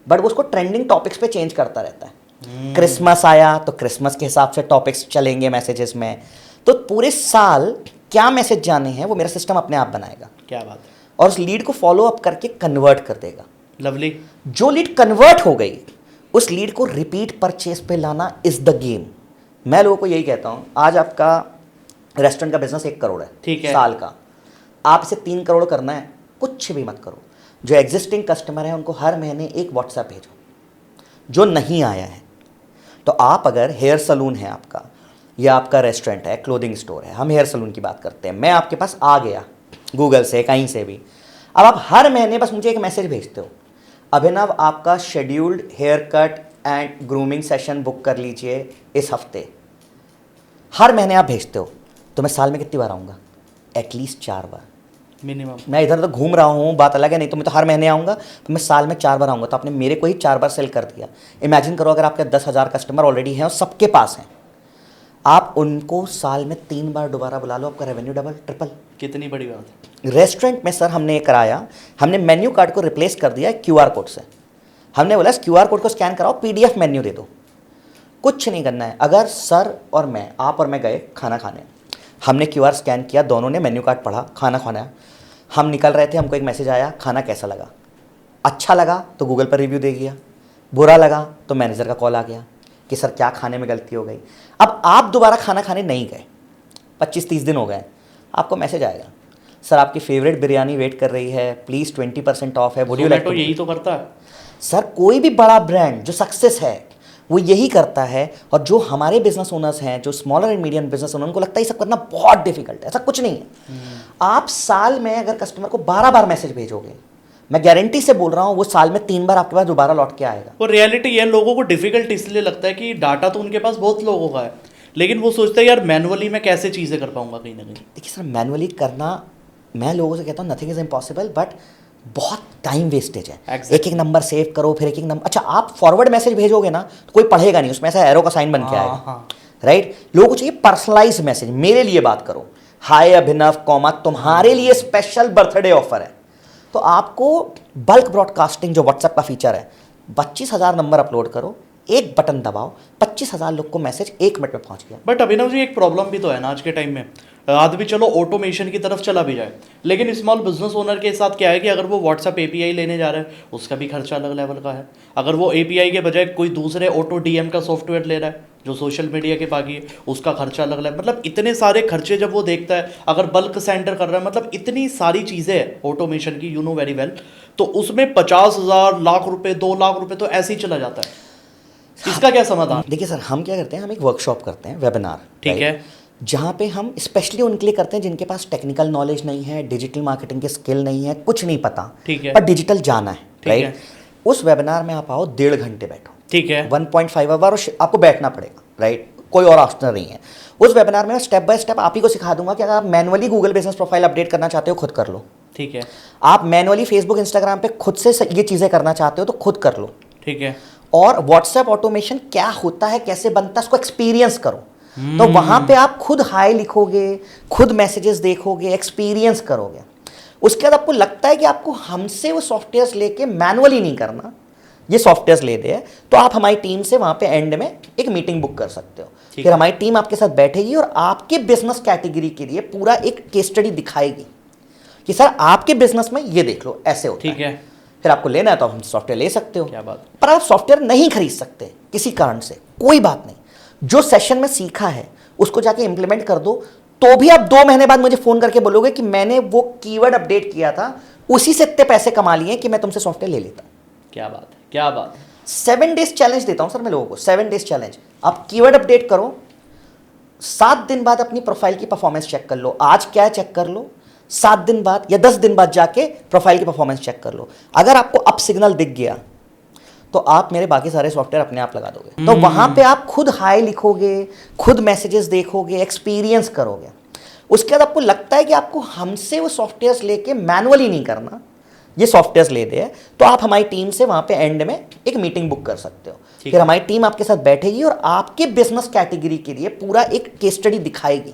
बट वो उसको ट्रेंडिंग टॉपिक्स पे चेंज करता रहता है। क्रिसमस आया तो क्रिसमस के हिसाब से टॉपिक्स चलेंगे मैसेजेस में। तो पूरे साल क्या मैसेज जाने हैं वो मेरा सिस्टम अपने आप बनाएगा। क्या बात है। और उस लीड को फॉलो अप करके कन्वर्ट कर देगा। लवली। जो लीड कन्वर्ट हो गई, उस लीड को रिपीट परचेस पे लाना इज द गेम। मैं लोगों को यही कहता हूं, आज आपका रेस्टोरेंट का बिजनेस 1 करोड़ है, ठीक है, साल का। आप इसे 3 करोड़ करना है, कुछ भी मत करो। जो एग्जिस्टिंग कस्टमर है उनको हर महीने एक व्हाट्सएप भेजो। जो नहीं आया है, तो आप अगर हेयर सलून है आपका, या आपका रेस्टोरेंट है, क्लोथिंग स्टोर है, हम हेयर सलून की बात करते हैं, मैं आपके पास आ गया गूगल से, कहीं से भी, अब आप हर महीने बस मुझे एक मैसेज भेजते हो, अभिनव आपका scheduled haircut and grooming session book कर लीजिए इस हफ्ते। हर महीने आप भेजते हो, तो मैं साल में कितनी बार आऊँगा? एटलीस्ट 4 बार मिनिमम। मैं इधर तो घूम रहा हूँ, बात अलग है, नहीं तो मैं तो हर महीने आऊँगा, तो मैं साल में 4 बार आऊँगा। तो आपने मेरे को ही 4 बार सेल कर दिया। इमेजिन करो अगर आपके 10,000 कस्टमर ऑलरेडी हैं और सबके पास हैं, आप उनको साल में 3 बार दोबारा बुला लो, आपका रेवेन्यू डबल ट्रिपल। कितनी बड़ी बात है। रेस्टोरेंट में सर हमने ये कराया, हमने मेन्यू कार्ड को रिप्लेस कर दिया QR कोड से। हमने बोला इस QR कोड को स्कैन कराओ, PDF मेन्यू दे दो, कुछ नहीं करना है। अगर सर और मैं, आप और मैं गए खाना खाने, हमने QR स्कैन किया, दोनों ने मेन्यू कार्ड पढ़ा, खाना खाना, हम निकल रहे थे, हमको एक मैसेज आया, खाना कैसा लगा? अच्छा लगा तो गूगल पर रिव्यू दे दिया, बुरा लगा तो मैनेजर का कॉल आ गया कि सर क्या खाने में गलती हो गई। अब आप दोबारा खाना खाने नहीं गए, 25-30 दिन हो गए, आपको मैसेज आएगा, सर आपकी फेवरेट बिरयानी वेट कर रही है, प्लीज़ 20% ऑफ है, वुड यू लाइक टू। यही तो करता है सर, कोई भी बड़ा ब्रांड जो सक्सेस है वो यही करता है। और जो हमारे बिजनेस ओनर्स हैं, जो smaller and medium business owner, उनको लगता है ये सब करना बहुत डिफिकल्ट है। ऐसा कुछ नहीं है। आप साल में अगर कस्टमर को 12 बार मैसेज भेजोगे, मैं गारंटी से बोल रहा हूँ वो साल में 3 बार आपके पास दोबारा लौट के आएगा। और रियलिटी ये, लोगों को डिफिकल्ट इसलिए लगता है कि डाटा तो उनके पास बहुत लोगों का है, लेकिन वो सोचते हैं यार मैनुअली मैं कैसे चीज़ें कर पाऊंगा कहीं ना कहीं। देखिए सर, मैनुअली करना, मैं लोगों से कहता हूँ नथिंग इज इम्पॉसिबल, बट बहुत टाइम वेस्टेज है। Exactly. एक एक नंबर सेव करो, फिर एक एक नंबर। अच्छा, आप फॉरवर्ड मैसेज भेजोगे ना तो कोई पढ़ेगा नहीं, उसमें ऐसा एरो का साइन बन के आएगा, राइट? लोगों को चाहिए पर्सनलाइज मैसेज, मेरे लिए बात करो, हाय अभिनव कॉमा तुम्हारे लिए स्पेशल बर्थडे ऑफर है। तो आपको बल्क ब्रॉडकास्टिंग, जो व्हाट्सएप का फीचर है, 25,000 नंबर अपलोड करो, एक बटन दबाओ, 25,000 लोग को मैसेज 1 मिनट में पहुंच गया। बट अभिनव जी, एक प्रॉब्लम भी तो है ना आज के टाइम में। आदमी चलो ऑटोमेशन की तरफ चला भी जाए, लेकिन स्मॉल बिजनेस ओनर के साथ क्या है कि अगर वो व्हाट्सएप API लेने जा रहा है, उसका भी खर्चा अलग लेवल का है। अगर वो API के बजाय कोई दूसरे ऑटो DM का सॉफ्टवेयर ले रहा है जो सोशल मीडिया के बाकी है, उसका खर्चा अलग लेवल। मतलब इतने सारे खर्चे जब वो देखता है, अगर बल्क सेंटर कर रहा है, मतलब इतनी सारी चीज़ें हैं ऑटोमेशन की, यू नो वेरी वेल, तो उसमें 50,000 लाख रुपए, 2 लाख रुपए तो ऐसे ही चला जाता है। इसका क्या समाधान? देखिए सर, हम क्या करते हैं, हम एक वर्कशॉप करते हैं, वेबिनार, ठीक है, जहाँ पे हम स्पेशली उनके लिए करते हैं जिनके पास टेक्निकल नॉलेज नहीं है, डिजिटल मार्केटिंग के स्किल नहीं है, कुछ नहीं पता, ठीक है, पर डिजिटल जाना है, राइट? राइट? उस वेबिनार में आप आओ, 1.5 घंटे बैठो, ठीक है, 1.5 आवर आपको बैठना पड़ेगा, राइट? कोई और ऑप्शन नहीं है। उस वेबिनार में स्टेप बाय स्टेप आप ही को सिखा दूंगा कि अगर आप manually Google business profile update करना चाहते हो, खुद कर लो, ठीक है। आप मैनुअली फेसबुक इंस्टाग्राम पे खुद से ये चीजें करना चाहते हो तो खुद कर लो। ठीक है। और व्हाट्सएप ऑटोमेशन क्या होता है, कैसे बनता है, उसको एक्सपीरियंस करो। तो वहां पे आप खुद हाय लिखोगे, खुद मैसेजेस देखोगे, एक्सपीरियंस करोगे। उसके बाद आपको लगता है कि आपको हमसे वो सॉफ्टवेयर्स लेके मैनुअली नहीं करना, ये सॉफ्टवेयर्स ले दे, तो आप हमारी टीम से वहां पे एंड में एक मीटिंग बुक कर सकते हो। फिर हमारी टीम आपके साथ बैठेगी और आपके बिजनेस कैटेगरी के लिए पूरा एक केस स्टडी दिखाएगी कि सर आपके बिजनेस में ये देख लो, ऐसे होता ठीक है। फिर आपको लेना है तो हम सॉफ्टवेयर ले सकते हो। क्या बात। पर आप सॉफ्टवेयर नहीं खरीद सकते किसी कारण से, कोई बात नहीं। जो सेशन में सीखा है उसको जाके इंप्लीमेंट कर दो, तो भी आप 2 महीने बाद मुझे फोन करके बोलोगे कि मैंने वो कीवर्ड अपडेट किया था, उसी से इतने पैसे कमा लिए कि मैं तुमसे सॉफ्टवेयर ले लेता। क्या बात है, क्या बात है। 7 डेज चैलेंज देता हूं सर मैं लोगों को, 7 डेज चैलेंज। आप कीवर्ड अपडेट करो, 7 दिन बाद अपनी प्रोफाइल की परफॉर्मेंस चेक कर लो। आज क्या है चेक कर लो, 7 दिन बाद या 10 दिन बाद जाके प्रोफाइल की परफॉर्मेंस चेक कर लो। अगर आपको अप सिग्नल दिख गया तो आप मेरे बाकी सारे सॉफ्टवेयर अपने आप लगा दोगे। तो वहां पे आप खुद हाय लिखोगे, खुद मैसेजेस देखोगे, एक्सपीरियंस करोगे। उसके बाद आपको लगता है कि आपको हमसे वो सॉफ्टवेयर्स लेके मैनुअली नहीं करना, ये सॉफ्टवेयर्स ले दे, तो आप हमारी टीम से वहां पे एंड में एक मीटिंग बुक कर सकते हो। फिर हमारी टीम आपके साथ बैठेगी और आपके बिजनेस कैटेगरी के लिए पूरा एक केस स्टडी दिखाएगी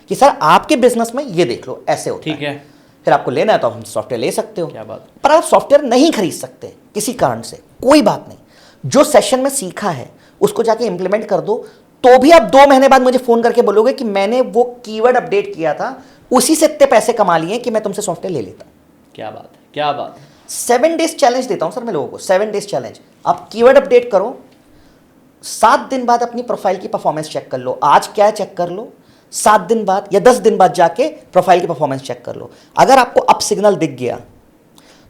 कि सर आपके बिजनेस में ये देख लो, ऐसे होता ठीक है। फिर आपको लेना है तो हम सॉफ्टवेयर ले सकते हो। क्या बात। पर आप सॉफ्टवेयर नहीं खरीद सकते किसी कारण से, कोई बात नहीं। जो सेशन में सीखा है उसको जाके इंप्लीमेंट कर दो, तो भी आप 2 महीने बाद मुझे फोन करके बोलोगे कि मैंने वो कीवर्ड अपडेट किया था, उसी से इतने पैसे कमा लिए कि मैं तुमसे सॉफ्टवेयर ले लेता। क्या बात है, क्या बात है। 7 डेज चैलेंज देता हूं सर मैं लोगों को, 7 डेज चैलेंज। आप कीवर्ड अपडेट करो, 7 दिन बाद अपनी प्रोफाइल की परफॉर्मेंस चेक कर लो। आज क्या है चेक कर लो, 7 दिन बाद या 10 दिन बाद जाके प्रोफाइल की परफॉर्मेंस चेक कर लो। अगर आपको अप सिग्नल दिख गया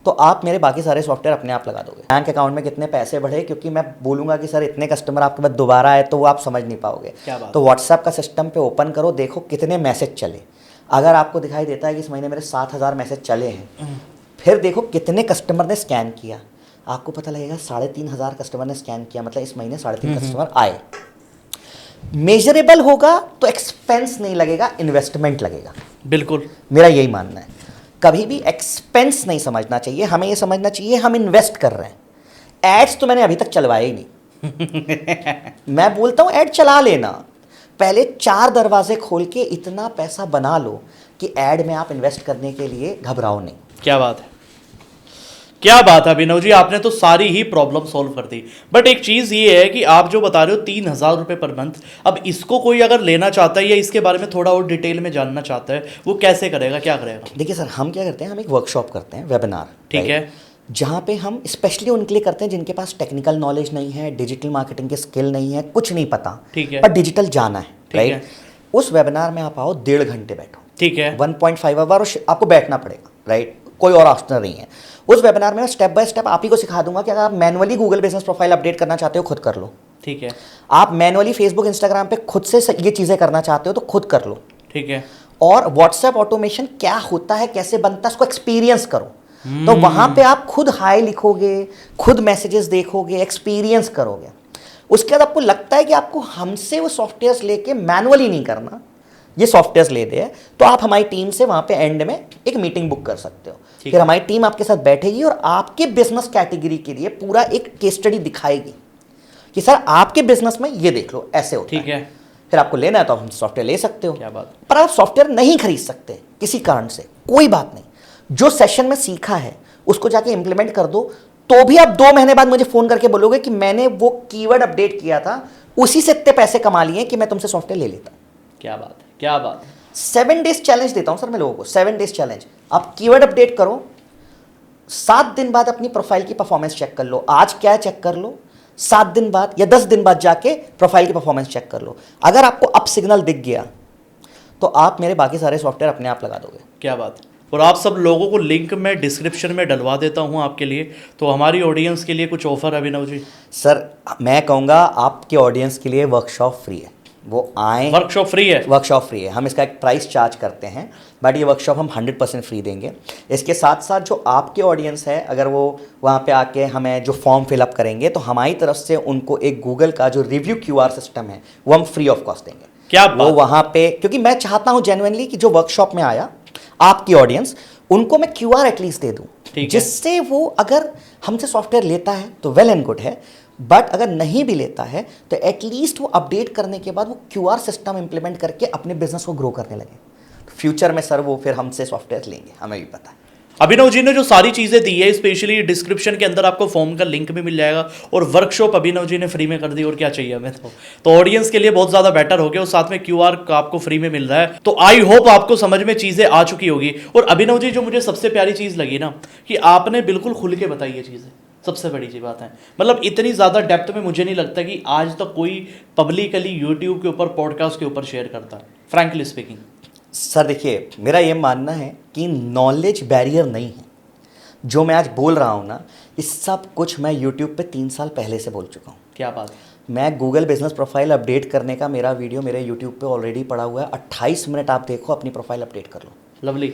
तो आप मेरे बाकी सारे सॉफ्टवेयर अपने आप लगा दोगे। बैंक अकाउंट में कितने पैसे बढ़े, क्योंकि मैं बोलूंगा कि सर इतने कस्टमर आपके पास दोबारा आए तो वो आप समझ नहीं पाओगे। तो व्हाट्सएप का सिस्टम पे ओपन करो, देखो कितने मैसेज चले। अगर आपको दिखाई देता है कि इस महीने मेरे 7,000 मैसेज चले हैं, फिर देखो कितने कस्टमर ने स्कैन किया, आपको पता लगेगा 3,500 कस्टमर ने स्कैन किया, मतलब इस महीने 3.5 कस्टमर आए। मेजरेबल होगा तो एक्सपेंस नहीं लगेगा, इन्वेस्टमेंट लगेगा। बिल्कुल, मेरा यही मानना है। कभी भी एक्सपेंस नहीं समझना चाहिए, हमें ये समझना चाहिए हम इन्वेस्ट कर रहे हैं। एड्स तो मैंने अभी तक चलवाए ही नहीं। मैं बोलता हूं ऐड चला लेना, पहले 4 दरवाजे खोल के इतना पैसा बना लो कि ऐड में आप इन्वेस्ट करने के लिए घबराओ नहीं। क्या बात है, क्या बात है अभिनव जी, आपने तो सारी ही प्रॉब्लम सॉल्व कर दी। बट एक चीज़ ये है कि आप जो बता रहे हो 3,000 रुपये पर मंथ, अब इसको कोई अगर लेना चाहता है या इसके बारे में थोड़ा और डिटेल में जानना चाहता है, वो कैसे करेगा, क्या करेगा? देखिए सर, हम क्या करते हैं, हम एक वर्कशॉप करते हैं, वेबिनार, ठीक है, जहाँ पे हम स्पेशली उनके लिए करते हैं जिनके पास टेक्निकल नॉलेज नहीं है, डिजिटल मार्केटिंग के स्किल नहीं है, कुछ नहीं पता, ठीक है, पर डिजिटल जाना है, ठीक है। राइट। उस वेबिनार में आप आओ, 1.5 घंटे बैठो, ठीक है, 1.5 आवर आपको बैठना पड़ेगा, राइट, कोई और ऑप्शन नहीं है। उस वेबिनार में स्टेप बाय स्टेप आप ही को सिखा दूंगा कि अगर आप manually Google business profile update करना चाहते हो, खुद कर लो। ठीक है। आप मैनुअली फेसबुक इंस्टाग्राम पे खुद से ये चीज़ें करना चाहते हो तो खुद कर लो। ठीक है। और व्हाट्सएप ऑटोमेशन क्या होता है, कैसे बनता है, उसको एक्सपीरियंस करो। तो वहां पे आप खुद हाय लिखोगे, खुद मैसेजेस देखोगे, एक्सपीरियंस करोगे। उसके बाद आपको लगता है कि आपको हमसे वो सॉफ्टवेयर्स लेके मैनुअली नहीं करना, ये सॉफ्टवेयर्स ले दे, तो आप हमारी टीम से वहां पे एंड में एक मीटिंग बुक कर सकते हो। फिर हमारी टीम आपके साथ बैठेगी और आपके बिजनेस कैटेगरी के लिए पूरा एक केस स्टडी दिखाएगी कि सर आपके बिजनेस में ये देख लो, ऐसे होता ठीक है। फिर आपको लेना है तो हम सॉफ्टवेयर ले सकते हो। क्या बात। पर आप सॉफ्टवेयर नहीं खरीद सकते किसी कारण से, कोई बात नहीं। जो सेशन में सीखा है उसको जाके इंप्लीमेंट कर दो, तो भी आप 2 महीने बाद मुझे फोन करके बोलोगे कि मैंने वो कीवर्ड अपडेट किया था, उसी से इतने पैसे कमा लिए कि मैं तुमसे सॉफ्टवेयर ले लेता। क्या बात है, क्या बात है। 7 डेज चैलेंज देता हूं सर मैं लोगों को, 7 डेज चैलेंज। आप कीवर्ड अपडेट करो, 7 दिन बाद अपनी प्रोफाइल की परफॉर्मेंस चेक कर लो। आज क्या है चेक कर लो, 7 दिन बाद या 10 दिन बाद जाके प्रोफाइल की परफॉर्मेंस चेक कर लो। अगर आपको अप सिग्नल दिख गया तो आप मेरे बाकी सारे सॉफ्टवेयर अपने आप लगा दोगे। क्या बात है। और आप सब लोगों को लिंक मैं डिस्क्रिप्शन में डलवा देता हूं आपके लिए, तो हमारी ऑडियंस के लिए कुछ ऑफर है अभिनव जी? सर मैं कहूँगा आपके ऑडियंस के लिए वर्कशॉप फ्री है, वो आए। वर्कशॉप फ्री है? वर्कशॉप फ्री है, हम इसका एक प्राइस चार्ज करते हैं, बट ये वर्कशॉप हम 100% फ्री देंगे। इसके साथ साथ जो आपके ऑडियंस है, अगर वो वहाँ पे आके हमें जो फॉर्म फिलअप करेंगे तो हमारी तरफ से उनको एक गूगल का जो रिव्यू QR सिस्टम है वो हम फ्री ऑफ कॉस्ट देंगे। क्या वो वहाँ पे, क्योंकि मैं चाहता हूँ जेन्युइनली कि जो वर्कशॉप में आया आपकी ऑडियंस, उनको मैं QR एटलीस्ट दे दूं, ठीक है। जिससे वो अगर हमसे सॉफ्टवेयर लेता है तो वेल एंड गुड है, बट अगर नहीं भी लेता है तो एटलीस्ट वो अपडेट करने के बाद वो QR सिस्टम इंप्लीमेंट करके अपने बिजनेस को ग्रो करने लगे। फ्यूचर में सर वो फिर हमसे सॉफ्टवेयर लेंगे, हमें भी पता है। अभिनव जी ने जो सारी चीजें दी है, स्पेशली डिस्क्रिप्शन के अंदर आपको फॉर्म का लिंक भी मिल जाएगा, और वर्कशॉप अभिनव जी ने फ्री में कर दी, और क्या चाहिए हमें। तो ऑडियंस के लिए बहुत ज्यादा बेटर हो गया, और साथ में QR का आपको फ्री में मिल रहा है। तो आई होप आपको समझ में चीजें आ चुकी होगी। और अभिनव जी, जो मुझे सबसे प्यारी चीज लगी ना, कि आपने बिल्कुल खुल के बताई ये चीजें, सबसे बड़ी सी बात है। मतलब इतनी ज़्यादा डेप्थ में मुझे नहीं लगता कि आज तक कोई पब्लिकली यूट्यूब के ऊपर, पॉडकास्ट के ऊपर शेयर करता है, फ्रैंकली स्पीकिंग। सर देखिए, मेरा ये मानना है कि नॉलेज बैरियर नहीं है। जो मैं आज बोल रहा हूँ ना, इस सब कुछ मैं यूट्यूब पे 3 साल पहले से बोल चुका हूँ। क्या बात है। मैं गूगल बिजनेस प्रोफाइल अपडेट करने का मेरा वीडियो मेरे यूट्यूब पे ऑलरेडी पड़ा हुआ है। 28 मिनट आप देखो, अपनी प्रोफाइल अपडेट कर लो। लवली।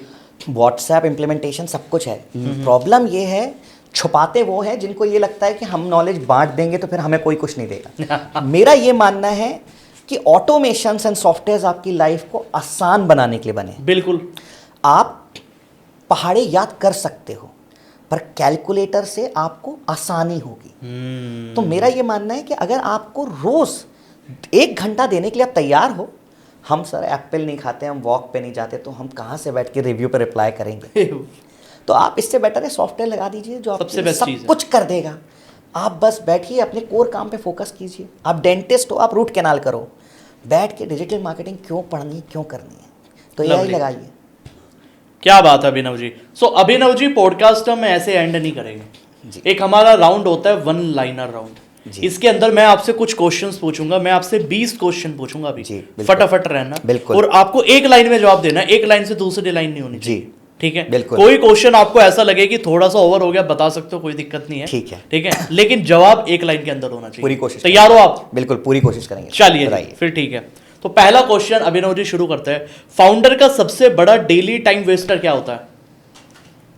व्हाट्सएप इम्प्लीमेंटेशन सब कुछ है। प्रॉब्लम ये है, छुपाते वो हैं जिनको ये लगता है कि हम नॉलेज बांट देंगे तो फिर हमें कोई कुछ नहीं देगा। मेरा ये मानना है कि ऑटोमेशन एंड सॉफ्टवेयर आपकी लाइफ को आसान बनाने के लिए बने। बिल्कुल। आप पहाड़े याद कर सकते हो, पर कैलकुलेटर से आपको आसानी होगी। तो मेरा ये मानना है कि अगर आपको रोज 1 घंटा देने के लिए आप तैयार हो, हम सर एप्पल नहीं खाते, हम वॉक पे नहीं जाते, तो हम कहाँ से बैठ के रिव्यू पे रिप्लाई करेंगे। तो आप इससे बेटर है सॉफ्टवेयर लगा दीजिए जो सबसे आपको बेस्ट सब चीज़ है। कुछ कर देगा। आप बस बैठिए, अपने कोर काम पे फोकस कीजिए। आप डेंटिस्ट हो, आप रूट कैनाल करो, बैठ के डिजिटल मार्केटिंग क्यों पढ़नी है, क्यों करनी है, तो AI Lovely। लगाइए। क्या बात है अभिनव जी। सो अभिनव जी, पॉडकास्ट हम ऐसे एंड नहीं करेंगे जी। एक हमारा राउंड होता है 1 लाइनर राउंड। जी। इसके अंदर मैं आपसे कुछ क्वेश्चंस पूछूंगा, मैं आपसे 20 क्वेश्चन पूछूंगा अभी। जी, बिल्कुल। फटाफट रहना। बिल्कुल। और आपको एक लाइन में जवाब देना है, एक लाइन से दूसरी लाइन नहीं होनी चाहिए। जी। ठीक है। बिल्कुल। कोई क्वेश्चन आपको ऐसा लगे कि थोड़ा सा ओवर हो गया, बता सकते हो, कोई दिक्कत नहीं है। ठीक है। ठीक है, लेकिन जवाब एक लाइन के अंदर होना चाहिए। पूरी कोशिश तैयार हो आप? बिल्कुल पूरी कोशिश करेंगे। चलिए जी, बताइए। फिर ठीक है। तो पहला क्वेश्चन अभिनव जी शुरू करते हैं। फाउंडर का सबसे बड़ा डेली टाइम वेस्टर क्या होता है?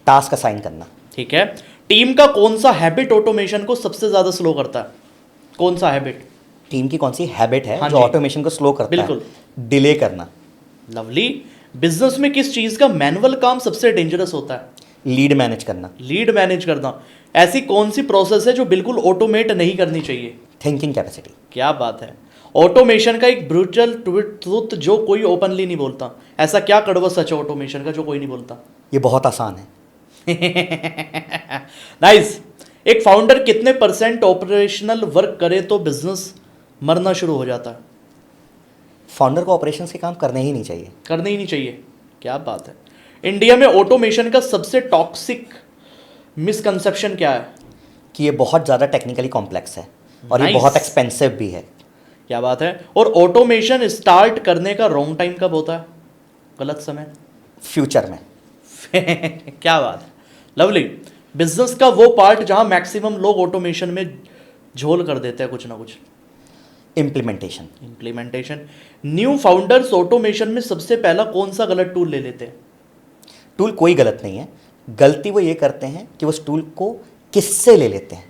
टास्क असाइन करना। ठीक है। टीम का कौन सा हैबिट ऑटोमेशन को सबसे ज्यादा स्लो करता है? कौन सा हैबिट? टीम की कौन सी हैबिट है हाँ जो जी। ऑटोमेशन को स्लो करता बिल्कुल। है? डिले करना। लवली। बिजनेस में किस चीज का मैनुअल काम सबसे डेंजरस होता है? लीड मैनेज करना। लीड मैनेज करना। ऐसी कौन सी प्रोसेस है जो बिल्कुल ऑटोमेट नहीं करनी चाहिए? Thinking capacity. क्या बात है। ऑटोमेशन का एक ब्रूटल ट्रूथ जो कोई ओपनली नहीं बोलता, ऐसा क्या कड़वा सच है ऑटोमेशन का जो कोई नहीं बोलता? ये बहुत आसान है। नाइस। एक फाउंडर कितने % ऑपरेशनल वर्क करे तो बिजनेस मरना शुरू हो जाता है? फाउंडर को ऑपरेशंस के काम करने ही नहीं चाहिए। करने ही नहीं चाहिए। क्या बात है। इंडिया में ऑटोमेशन का सबसे टॉक्सिक मिसकंसेप्शन क्या है? कि ये बहुत ज़्यादा टेक्निकली कॉम्प्लेक्स है और ये Nice। बहुत एक्सपेंसिव भी है। क्या बात है। और ऑटोमेशन स्टार्ट करने का रॉन्ग टाइम कब होता है? गलत समय। फ्यूचर में। क्या बात है। लवली। बिजनेस का वो पार्ट जहां मैक्सिमम लोग ऑटोमेशन में झोल कर देते हैं कुछ ना कुछ। Implementation. Implementation. New founders automation में सबसे पहला कौन सा गलत टूल ले लेते हैं? टूल कोई गलत नहीं है, गलती वो ये करते हैं कि उस टूल को किससे ले लेते हैं।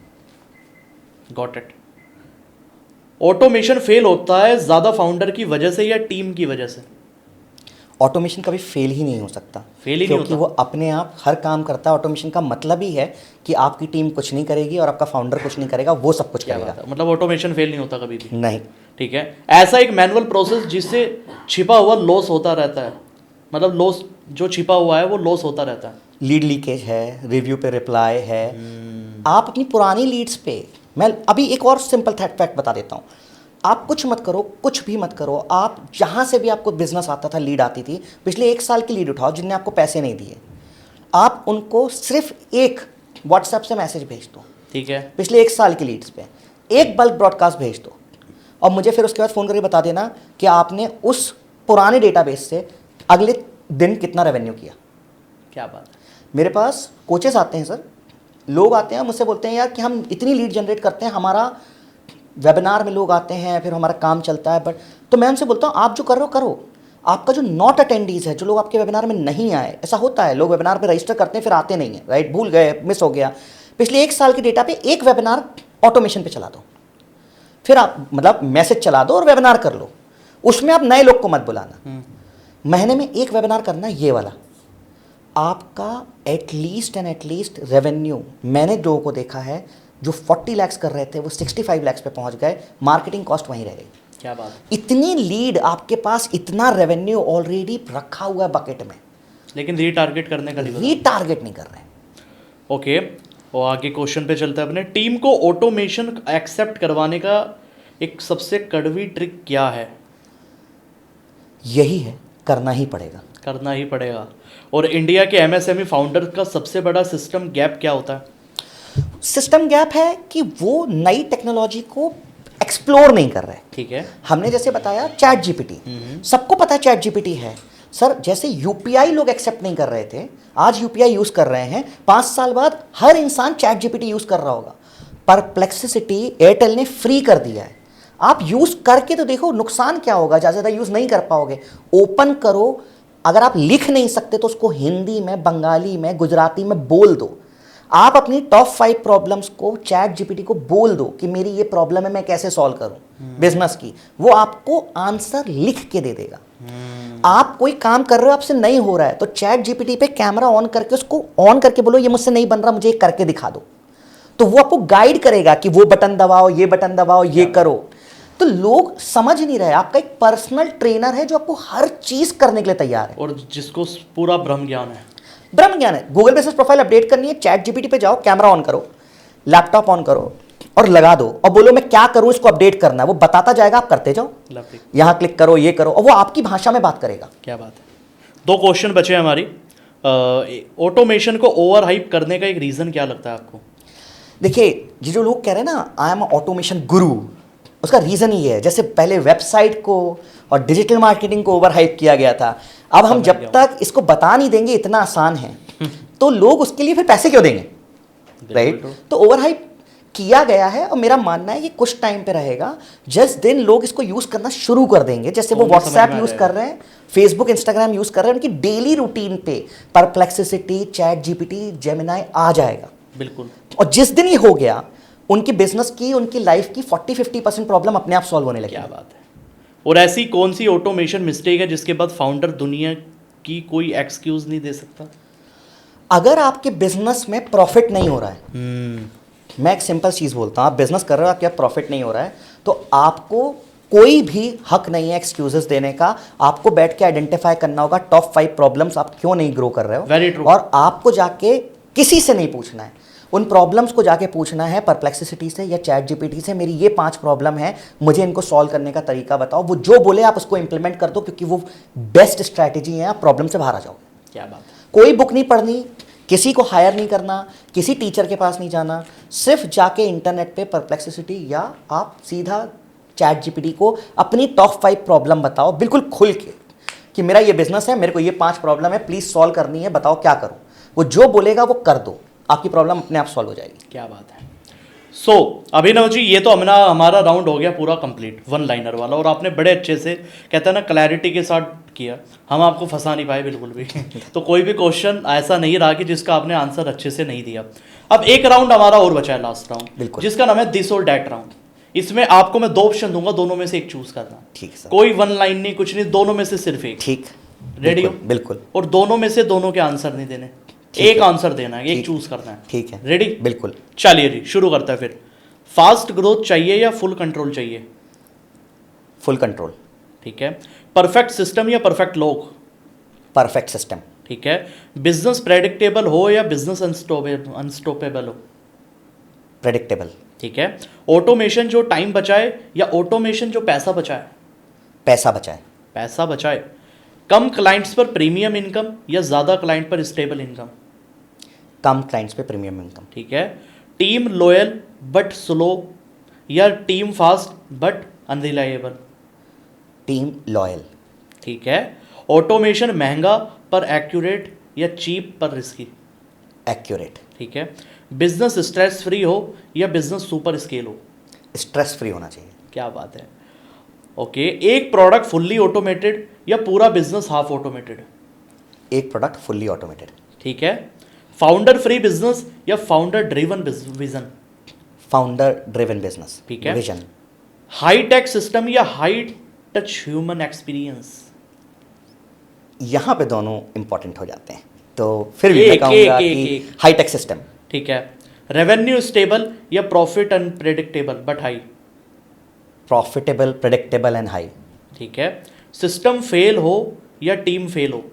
Got it. ऑटोमेशन फेल होता है ज्यादा फाउंडर की वजह से या टीम की वजह से? ऑटोमेशन कभी फेल ही नहीं हो सकता। फेल ही नहीं क्योंकि होता। वो अपने आप हर काम करता है। ऑटोमेशन का मतलब ही है कि आपकी टीम कुछ नहीं करेगी और आपका फाउंडर कुछ नहीं करेगा, वो सब कुछ क्या करेगा। बात है। मतलब ऑटोमेशन फेल नहीं होता कभी भी? नहीं। ठीक है। ऐसा एक मैनुअल प्रोसेस जिससे छिपा हुआ लॉस होता रहता है, मतलब लॉस जो छिपा हुआ है वो लॉस होता रहता है। लीड लीकेज है, रिव्यू पे रिप्लाई है। आप अपनी पुरानी लीड्स पे, मैं अभी एक और सिंपल फैक्ट बता देता हूँ। आप कुछ मत करो, कुछ भी मत करो, आप जहाँ से भी आपको बिजनेस आता था, लीड आती थी, पिछले 1 साल की लीड उठाओ जिनने आपको पैसे नहीं दिए। आप उनको सिर्फ एक व्हाट्सएप से मैसेज भेज दो, ठीक है। पिछले 1 साल की लीड्स पे एक बल्क ब्रॉडकास्ट भेज दो, और मुझे फिर उसके बाद फ़ोन करके बता देना कि आपने उस पुराने डेटाबेस से अगले दिन कितना रेवेन्यू किया। क्या बात है। मेरे पास कोचेस आते हैं सर, लोग आते हैं मुझसे बोलते हैं यार कि हम इतनी लीड जनरेट करते हैं, हमारा वेबिनार में लोग आते हैं, फिर हमारा काम चलता है, बट तो मैं उनसे बोलता हूँ आप जो कर रहे हो करो। आपका जो नॉट अटेंडीज है, जो लोग आपके वेबिनार में नहीं आए, ऐसा होता है, लोग वेबिनार पे रजिस्टर करते हैं फिर आते नहीं हैं, राइट, भूल गए, मिस हो गया। पिछले 1 साल के डेटा पे एक वेबिनार ऑटोमेशन पे चला दो, फिर आप मतलब मैसेज चला दो और वेबिनार कर लो। उसमें आप नए लोग को मत बुलाना। महीने में 1 वेबिनार करना ये वाला, आपका एटलीस्ट रेवेन्यू, मैंने लोगों को देखा है जो 40 lakhs कर रहे थे वो 65 lakhs पे पहुंच गए, मार्केटिंग कॉस्ट वहीं रह गई। क्या बात है। इतनी लीड आपके पास, इतना रेवेन्यू ऑलरेडी रखा हुआ है बकेट में, लेकिन रीटारगेट करने का नहीं पता। रीटारगेट नहीं कर रहे हैं। ओके, और आगे क्वेश्चन पे चलते हैं अपने। टीम को ऑटोमेशन एक्सेप्ट करवाने का एक सबसे कड़वी ट्रिक क्या है? यही है, करना ही पड़ेगा। करना ही पड़ेगा। और इंडिया के एमएसएमई फाउंडर का सबसे बड़ा सिस्टम गैप क्या होता है? सिस्टम गैप है कि वो नई टेक्नोलॉजी को एक्सप्लोर नहीं कर रहे। ठीक है। हमने जैसे बताया चैट जीपीटी, सबको पता है चैट जीपीटी है सर। जैसे यूपीआई लोग एक्सेप्ट नहीं कर रहे थे, आज यूपीआई यूज कर रहे हैं, 5 साल बाद हर इंसान चैट जीपीटी यूज कर रहा होगा। परप्लेक्सिटी एयरटेल ने फ्री कर दिया है, आप यूज करके तो देखो नुकसान क्या होगा। ज़्यादा यूज नहीं कर पाओगे, ओपन करो। अगर आप लिख नहीं सकते तो उसको हिंदी में, बंगाली में, गुजराती में बोल दो। आप अपनी टॉप 5 प्रॉब्लम्स को चैट जीपीटी को बोल दो कि मेरी ये प्रॉब्लम है, मैं कैसे सॉल्व करूं बिजनेस की, वो आपको आंसर लिख के दे देगा। आप कोई काम कर रहे हो, आपसे नहीं हो रहा है, तो चैट जीपीटी पे कैमरा ऑन करके उसको ऑन करके बोलो ये मुझसे नहीं बन रहा, मुझे ये करके दिखा दो, तो वो आपको गाइड करेगा कि वो बटन दबाओ, ये बटन दबाओ, ये करो। तो लोग समझ नहीं रहे, आपका एक पर्सनल ट्रेनर है जो आपको हर चीज करने के लिए तैयार है, और जिसको पूरा ब्रह्म ज्ञान है। ब्रह्म ज्ञान है। गूगल बिजनेस प्रोफाइल अपडेट करनी है, चैट जीपीटी पे जाओ, कैमरा ऑन करो, लैपटॉप ऑन करो और लगा दो और बोलो मैं क्या करूं, इसको अपडेट करना है, वो बताता जाएगा, आप करते जाओ। यहां क्लिक करो, ये करो, और वो आपकी भाषा में बात करेगा। क्या बात है। 2 क्वेश्चन बचे हैं हमारी। ऑटोमेशन को ओवर हाइप करने का एक रीजन क्या लगता है आपको? देखिए, ये जो लोग कह रहे हैं ना आई एम ऑटोमेशन गुरु, उसका रीजन ही है, जैसे पहले वेबसाइट को और डिजिटल मार्केटिंग को ओवर हाइप किया गया था, अब हम जब तक इसको बता नहीं देंगे इतना आसान है तो लोग उसके लिए फिर पैसे क्यों देंगे, राइट? तो ओवर हाइप किया गया है और मेरा मानना है कि कुछ टाइम पे रहेगा, जिस दिन लोग इसको यूज करना शुरू कर देंगे, जैसे वो व्हाट्सएप यूज कर रहे हैं, फेसबुक, इंस्टाग्राम यूज कर रहे हैं, उनकी डेली रूटीन पे परप्लेक्सिटी, चैट जीपीटी, जेमिनाई आ जाएगा। बिल्कुल। और जिस दिन ये हो गया, उनकी बिजनेस की, उनकी लाइफ की 40-50% प्रॉब्लम अपने आप सॉल्व होने लगी। क्या बात है। और ऐसी कौन सी ऑटोमेशन मिस्टेक है जिसके बाद फाउंडर दुनिया की कोई एक्सक्यूज नहीं दे सकता? अगर आपके बिजनेस में प्रॉफिट नहीं हो रहा है, मैं एक सिंपल चीज बोलता हूं, आप बिजनेस कर रहे हो, आपके प्रॉफिट नहीं हो रहा है, तो आपको कोई भी हक नहीं है एक्सक्यूजेस देने का। आपको बैठ के आइडेंटिफाई करना होगा टॉप 5 प्रॉब्लम्स, आप क्यों नहीं ग्रो कर रहे हो। Very true. और आपको जाके किसी से नहीं पूछना है, उन प्रॉब्लम्स को जाके पूछना है परप्लेक्सिटी से या चैट जीपीटी से, मेरी ये 5 प्रॉब्लम है, मुझे इनको सॉल्व करने का तरीका बताओ। वो जो बोले आप उसको इंप्लीमेंट कर दो, क्योंकि वो बेस्ट स्ट्रैटेजी है, आप प्रॉब्लम से बाहर आ जाओगे। क्या बात है। कोई बुक नहीं पढ़नी, किसी को हायर नहीं करना, किसी टीचर के पास नहीं जाना, सिर्फ जाके इंटरनेट पे परप्लेक्सिटी या आप सीधा चैट जीपीटी को अपनी टॉप 5 प्रॉब्लम बताओ बिल्कुल खुल के कि मेरा ये बिजनेस है, मेरे को ये 5 प्रॉब्लम है, प्लीज सॉल्व करनी है, बताओ क्या करूं। वो जो बोलेगा वो कर दो, आपकी प्रॉब्लम अपने आप सॉल्व हो जाएगी। क्या बात है। सो अभिनव जी, ये तो हमारा राउंड हो गया पूरा कंप्लीट, 1 लाइनर वाला, और आपने बड़े अच्छे से, कहते हैं ना, क्लैरिटी के साथ किया। हम आपको फंसा नहीं पाए बिल्कुल भी तो कोई भी क्वेश्चन ऐसा नहीं रहा कि जिसका आपने आंसर अच्छे से नहीं दिया। अब एक राउंड हमारा और बचा है, लास्ट राउंड, जिसका नाम है दिस और डैट राउंड। इसमें आपको मैं 2 ऑप्शन दूंगा, दोनों में से एक चूज करना। ठीक सर। कोई 1 लाइन नहीं, कुछ नहीं, दोनों में से सिर्फ एक। ठीक, रेडी हो? बिल्कुल। और दोनों में से दोनों के आंसर नहीं देने, एक आंसर देना है, एक चूज करना है। ठीक है, रेडी? बिल्कुल। चलिए जी, शुरू करते हैं फिर। फास्ट ग्रोथ चाहिए या फुल कंट्रोल चाहिए? Full control. ठीक है। परफेक्ट सिस्टम या परफेक्ट लोग? Perfect system. ठीक है। बिजनेस प्रेडिक्टेबल हो या बिजनेस अनस्टॉपेबल हो? प्रेडिक्टेबल। ठीक है। ऑटोमेशन जो टाइम बचाए या ऑटोमेशन जो पैसा बचाए? पैसा बचाए। पैसा बचाए। कम क्लाइंट्स पर प्रीमियम इनकम या ज़्यादा क्लाइंट पर स्टेबल इनकम? कम क्लाइंट्स पे प्रीमियम इनकम। ठीक है। टीम लॉयल बट स्लो या team fast but unreliable? Team loyal. ठीक है। ऑटोमेशन महंगा पर एक्यूरेट या चीप पर रिस्की? एक्यूरेट। ठीक है। बिजनेस स्ट्रेस फ्री हो या बिजनेस सुपर स्केल हो? स्ट्रेस फ्री होना चाहिए। क्या बात है। ओके। एक प्रोडक्ट फुल्ली ऑटोमेटेड या पूरा बिजनेस हाफ ऑटोमेटेड? एक प्रोडक्ट फुल्ली ऑटोमेटेड। ठीक है। फाउंडर फ्री बिजनेस या founder driven vision? Founder driven business. ठीक है। विजन। हाई टेक सिस्टम या हाई टच ह्यूमन एक्सपीरियंस? यहां पे दोनों इंपॉर्टेंट हो जाते हैं। तो फिर भी मैं एक, कहूँगा एक, कि एक। Hi tech system. ठीक है। रेवेन्यू स्टेबल या profit unpredictable but high? Profitable, predictable and high. ठीक है। सिस्टम फेल हो या टीम फेल हो?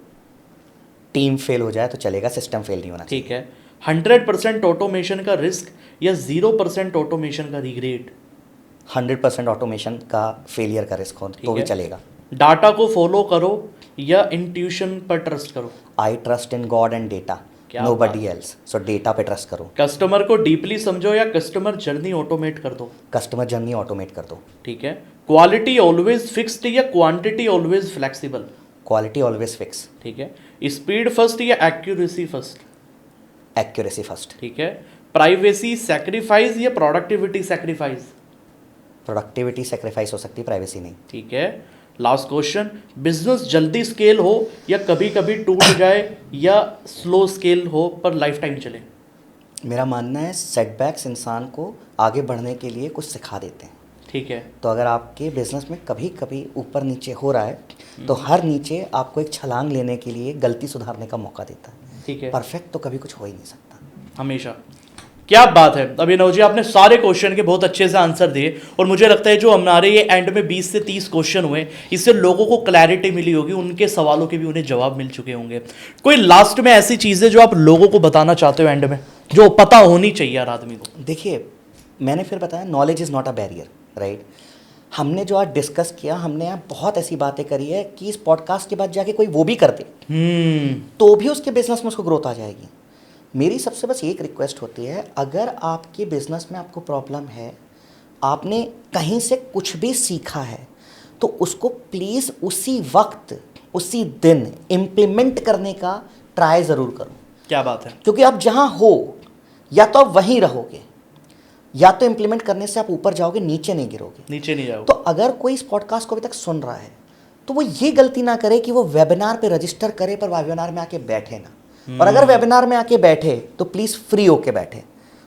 टीम फेल हो जाए तो चलेगा, सिस्टम फेल नहीं होना चाहिए। ठीक है। 100% ऑटोमेशन का रिस्क या 0% ऑटोमेशन का रिग्रेट? 100% ऑटोमेशन का फेलियर का रिस्क हो तो भी है। चलेगा। डाटा को फॉलो करो या इंट्यूशन पर ट्रस्ट करो? I trust in God and data, क्या नोबडी एल्स। सो डेटा पे ट्रस्ट करो। कस्टमर को डीपली समझो या कस्टमर जर्नी ऑटोमेट कर दो? कस्टमर जर्नी ऑटोमेट कर दो। ठीक है। क्वालिटी ऑलवेज फिक्स्ड या quantity always flexible? Quality always fix. ठीक है। स्पीड फर्स्ट या एक्यूरेसी फर्स्ट? Accuracy first. ठीक है। प्राइवेसी सैक्रिफाइस या प्रोडक्टिविटी सैक्रिफाइस? प्रोडक्टिविटी सेक्रीफाइस हो सकती है, प्राइवेसी नहीं। ठीक है। लास्ट क्वेश्चन, बिजनेस जल्दी स्केल हो या कभी कभी टूट जाए या स्लो स्केल हो पर लाइफ टाइम चले? मेरा मानना है सेटबैक्स इंसान को आगे बढ़ने के लिए कुछ सिखा देते हैं। ठीक है। तो अगर आपके बिजनेस में कभी कभी ऊपर नीचे हो रहा है तो हर नीचे आपको एक छलांग लेने के लिए गलती सुधारने का मौका देता है। ठीक है। परफेक्ट तो कभी कुछ हो ही नहीं सकता। हमेशा। क्या बात है अभिनव जी, आपने सारे क्वेश्चन के बहुत अच्छे से आंसर दिए और मुझे लगता है जो हमारे ये एंड में 20 से 30 क्वेश्चन हुए इससे लोगों को क्लैरिटी मिली होगी, उनके सवालों के भी उन्हें जवाब मिल चुके होंगे। कोई लास्ट में ऐसी चीज़ें जो आप लोगों को बताना चाहते हो एंड में, जो पता होनी चाहिए हर आदमी को? देखिए, मैंने फिर बताया knowledge is not a barrier, right. हमने जो आज डिस्कस किया, हमने यहाँ बहुत ऐसी बातें करी है कि इस पॉडकास्ट के बाद जाके कोई वो भी कर दे तो भी उसके बिजनेस में उसको ग्रोथ आ जाएगी। मेरी सबसे बस एक रिक्वेस्ट होती है, अगर आपके बिजनेस में आपको प्रॉब्लम है, आपने कहीं से कुछ भी सीखा है, तो उसको प्लीज़ उसी वक्त उसी दिन इम्प्लीमेंट करने का ट्राई ज़रूर करो। क्या बात है। क्योंकि आप जहाँ हो या तो आप वहीं रहोगे, या तो इम्प्लीमेंट करने से आप ऊपर जाओगे, नीचे नहीं गिरोगे। नीचे नहीं जाओ। तो अगर कोई इस पॉडकास्ट को अभी तक सुन रहा है तो वो ये गलती ना करे कि वो वेबिनार पे रजिस्टर करे पर वेबिनार में आके बैठे ना। और अगर वेबिनार में आके बैठे तो प्लीज़ फ्री होके बैठे,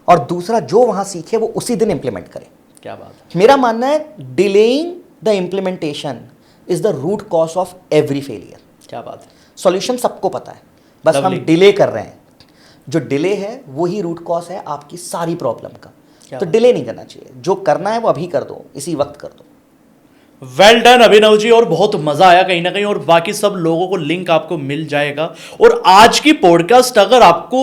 और दूसरा जो वहाँ सीखे वो उसी दिन इम्प्लीमेंट करे। क्या बात है। मेरा मानना है delaying the implementation is the root cause of every failure. क्या बात है। सॉल्यूशन सबको पता है, बस हम Lovely. डिले कर रहे हैं। जो डिले है वही रूट कॉज है आपकी सारी प्रॉब्लम का। क्या तो बात। डिले नहीं करना चाहिए, जो करना है वो अभी कर दो, इसी वक्त कर दो। वेल डन अभिनव जी, और बहुत मजा आया कहीं ना कहीं, और बाकी सब लोगों को लिंक आपको मिल जाएगा। और आज की पॉडकास्ट अगर आपको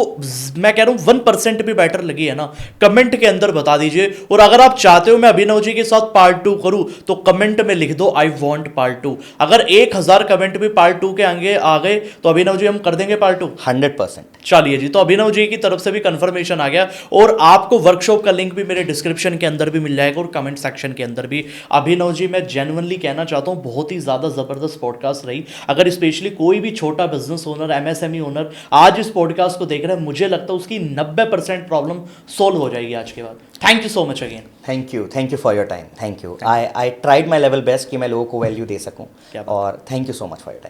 मैं कह रहा हूं 1% भी बेटर लगी है ना, कमेंट के अंदर बता दीजिए। और अगर आप चाहते हो मैं अभिनव जी के साथ पार्ट 2 करूं तो कमेंट में लिख दो आई वॉन्ट पार्ट 2। अगर 1000 कमेंट भी पार्ट 2 के आगे आ गए तो अभिनव जी हम कर देंगे पार्ट 2 100%। चलिए जी, तो अभिनव जी की तरफ से भी कंफर्मेशन आ गया, और आपको वर्कशॉप का लिंक भी मेरे डिस्क्रिप्शन के अंदर भी मिल जाएगा और कमेंट सेक्शन के अंदर भी। अभिनव जी, मैं जेन्युइनली कहना चाहता हूं बहुत ही ज़्यादा ज़बरदस्त पॉडकास्ट रही। अगर स्पेशली कोई भी छोटा बिजनेस ओनर, एमएसएमई ओनर आज इस पॉडकास्ट को देख रहा है, मुझे लगता है उसकी 90% प्रॉब्लम सोल्व हो जाएगी आज के बाद। Thank you so much again. Thank you for your time. Thank you. I tried my level best कि मैं लोगों को वैल्यू दे सकूं, क्या बात। और thank you so much for your time.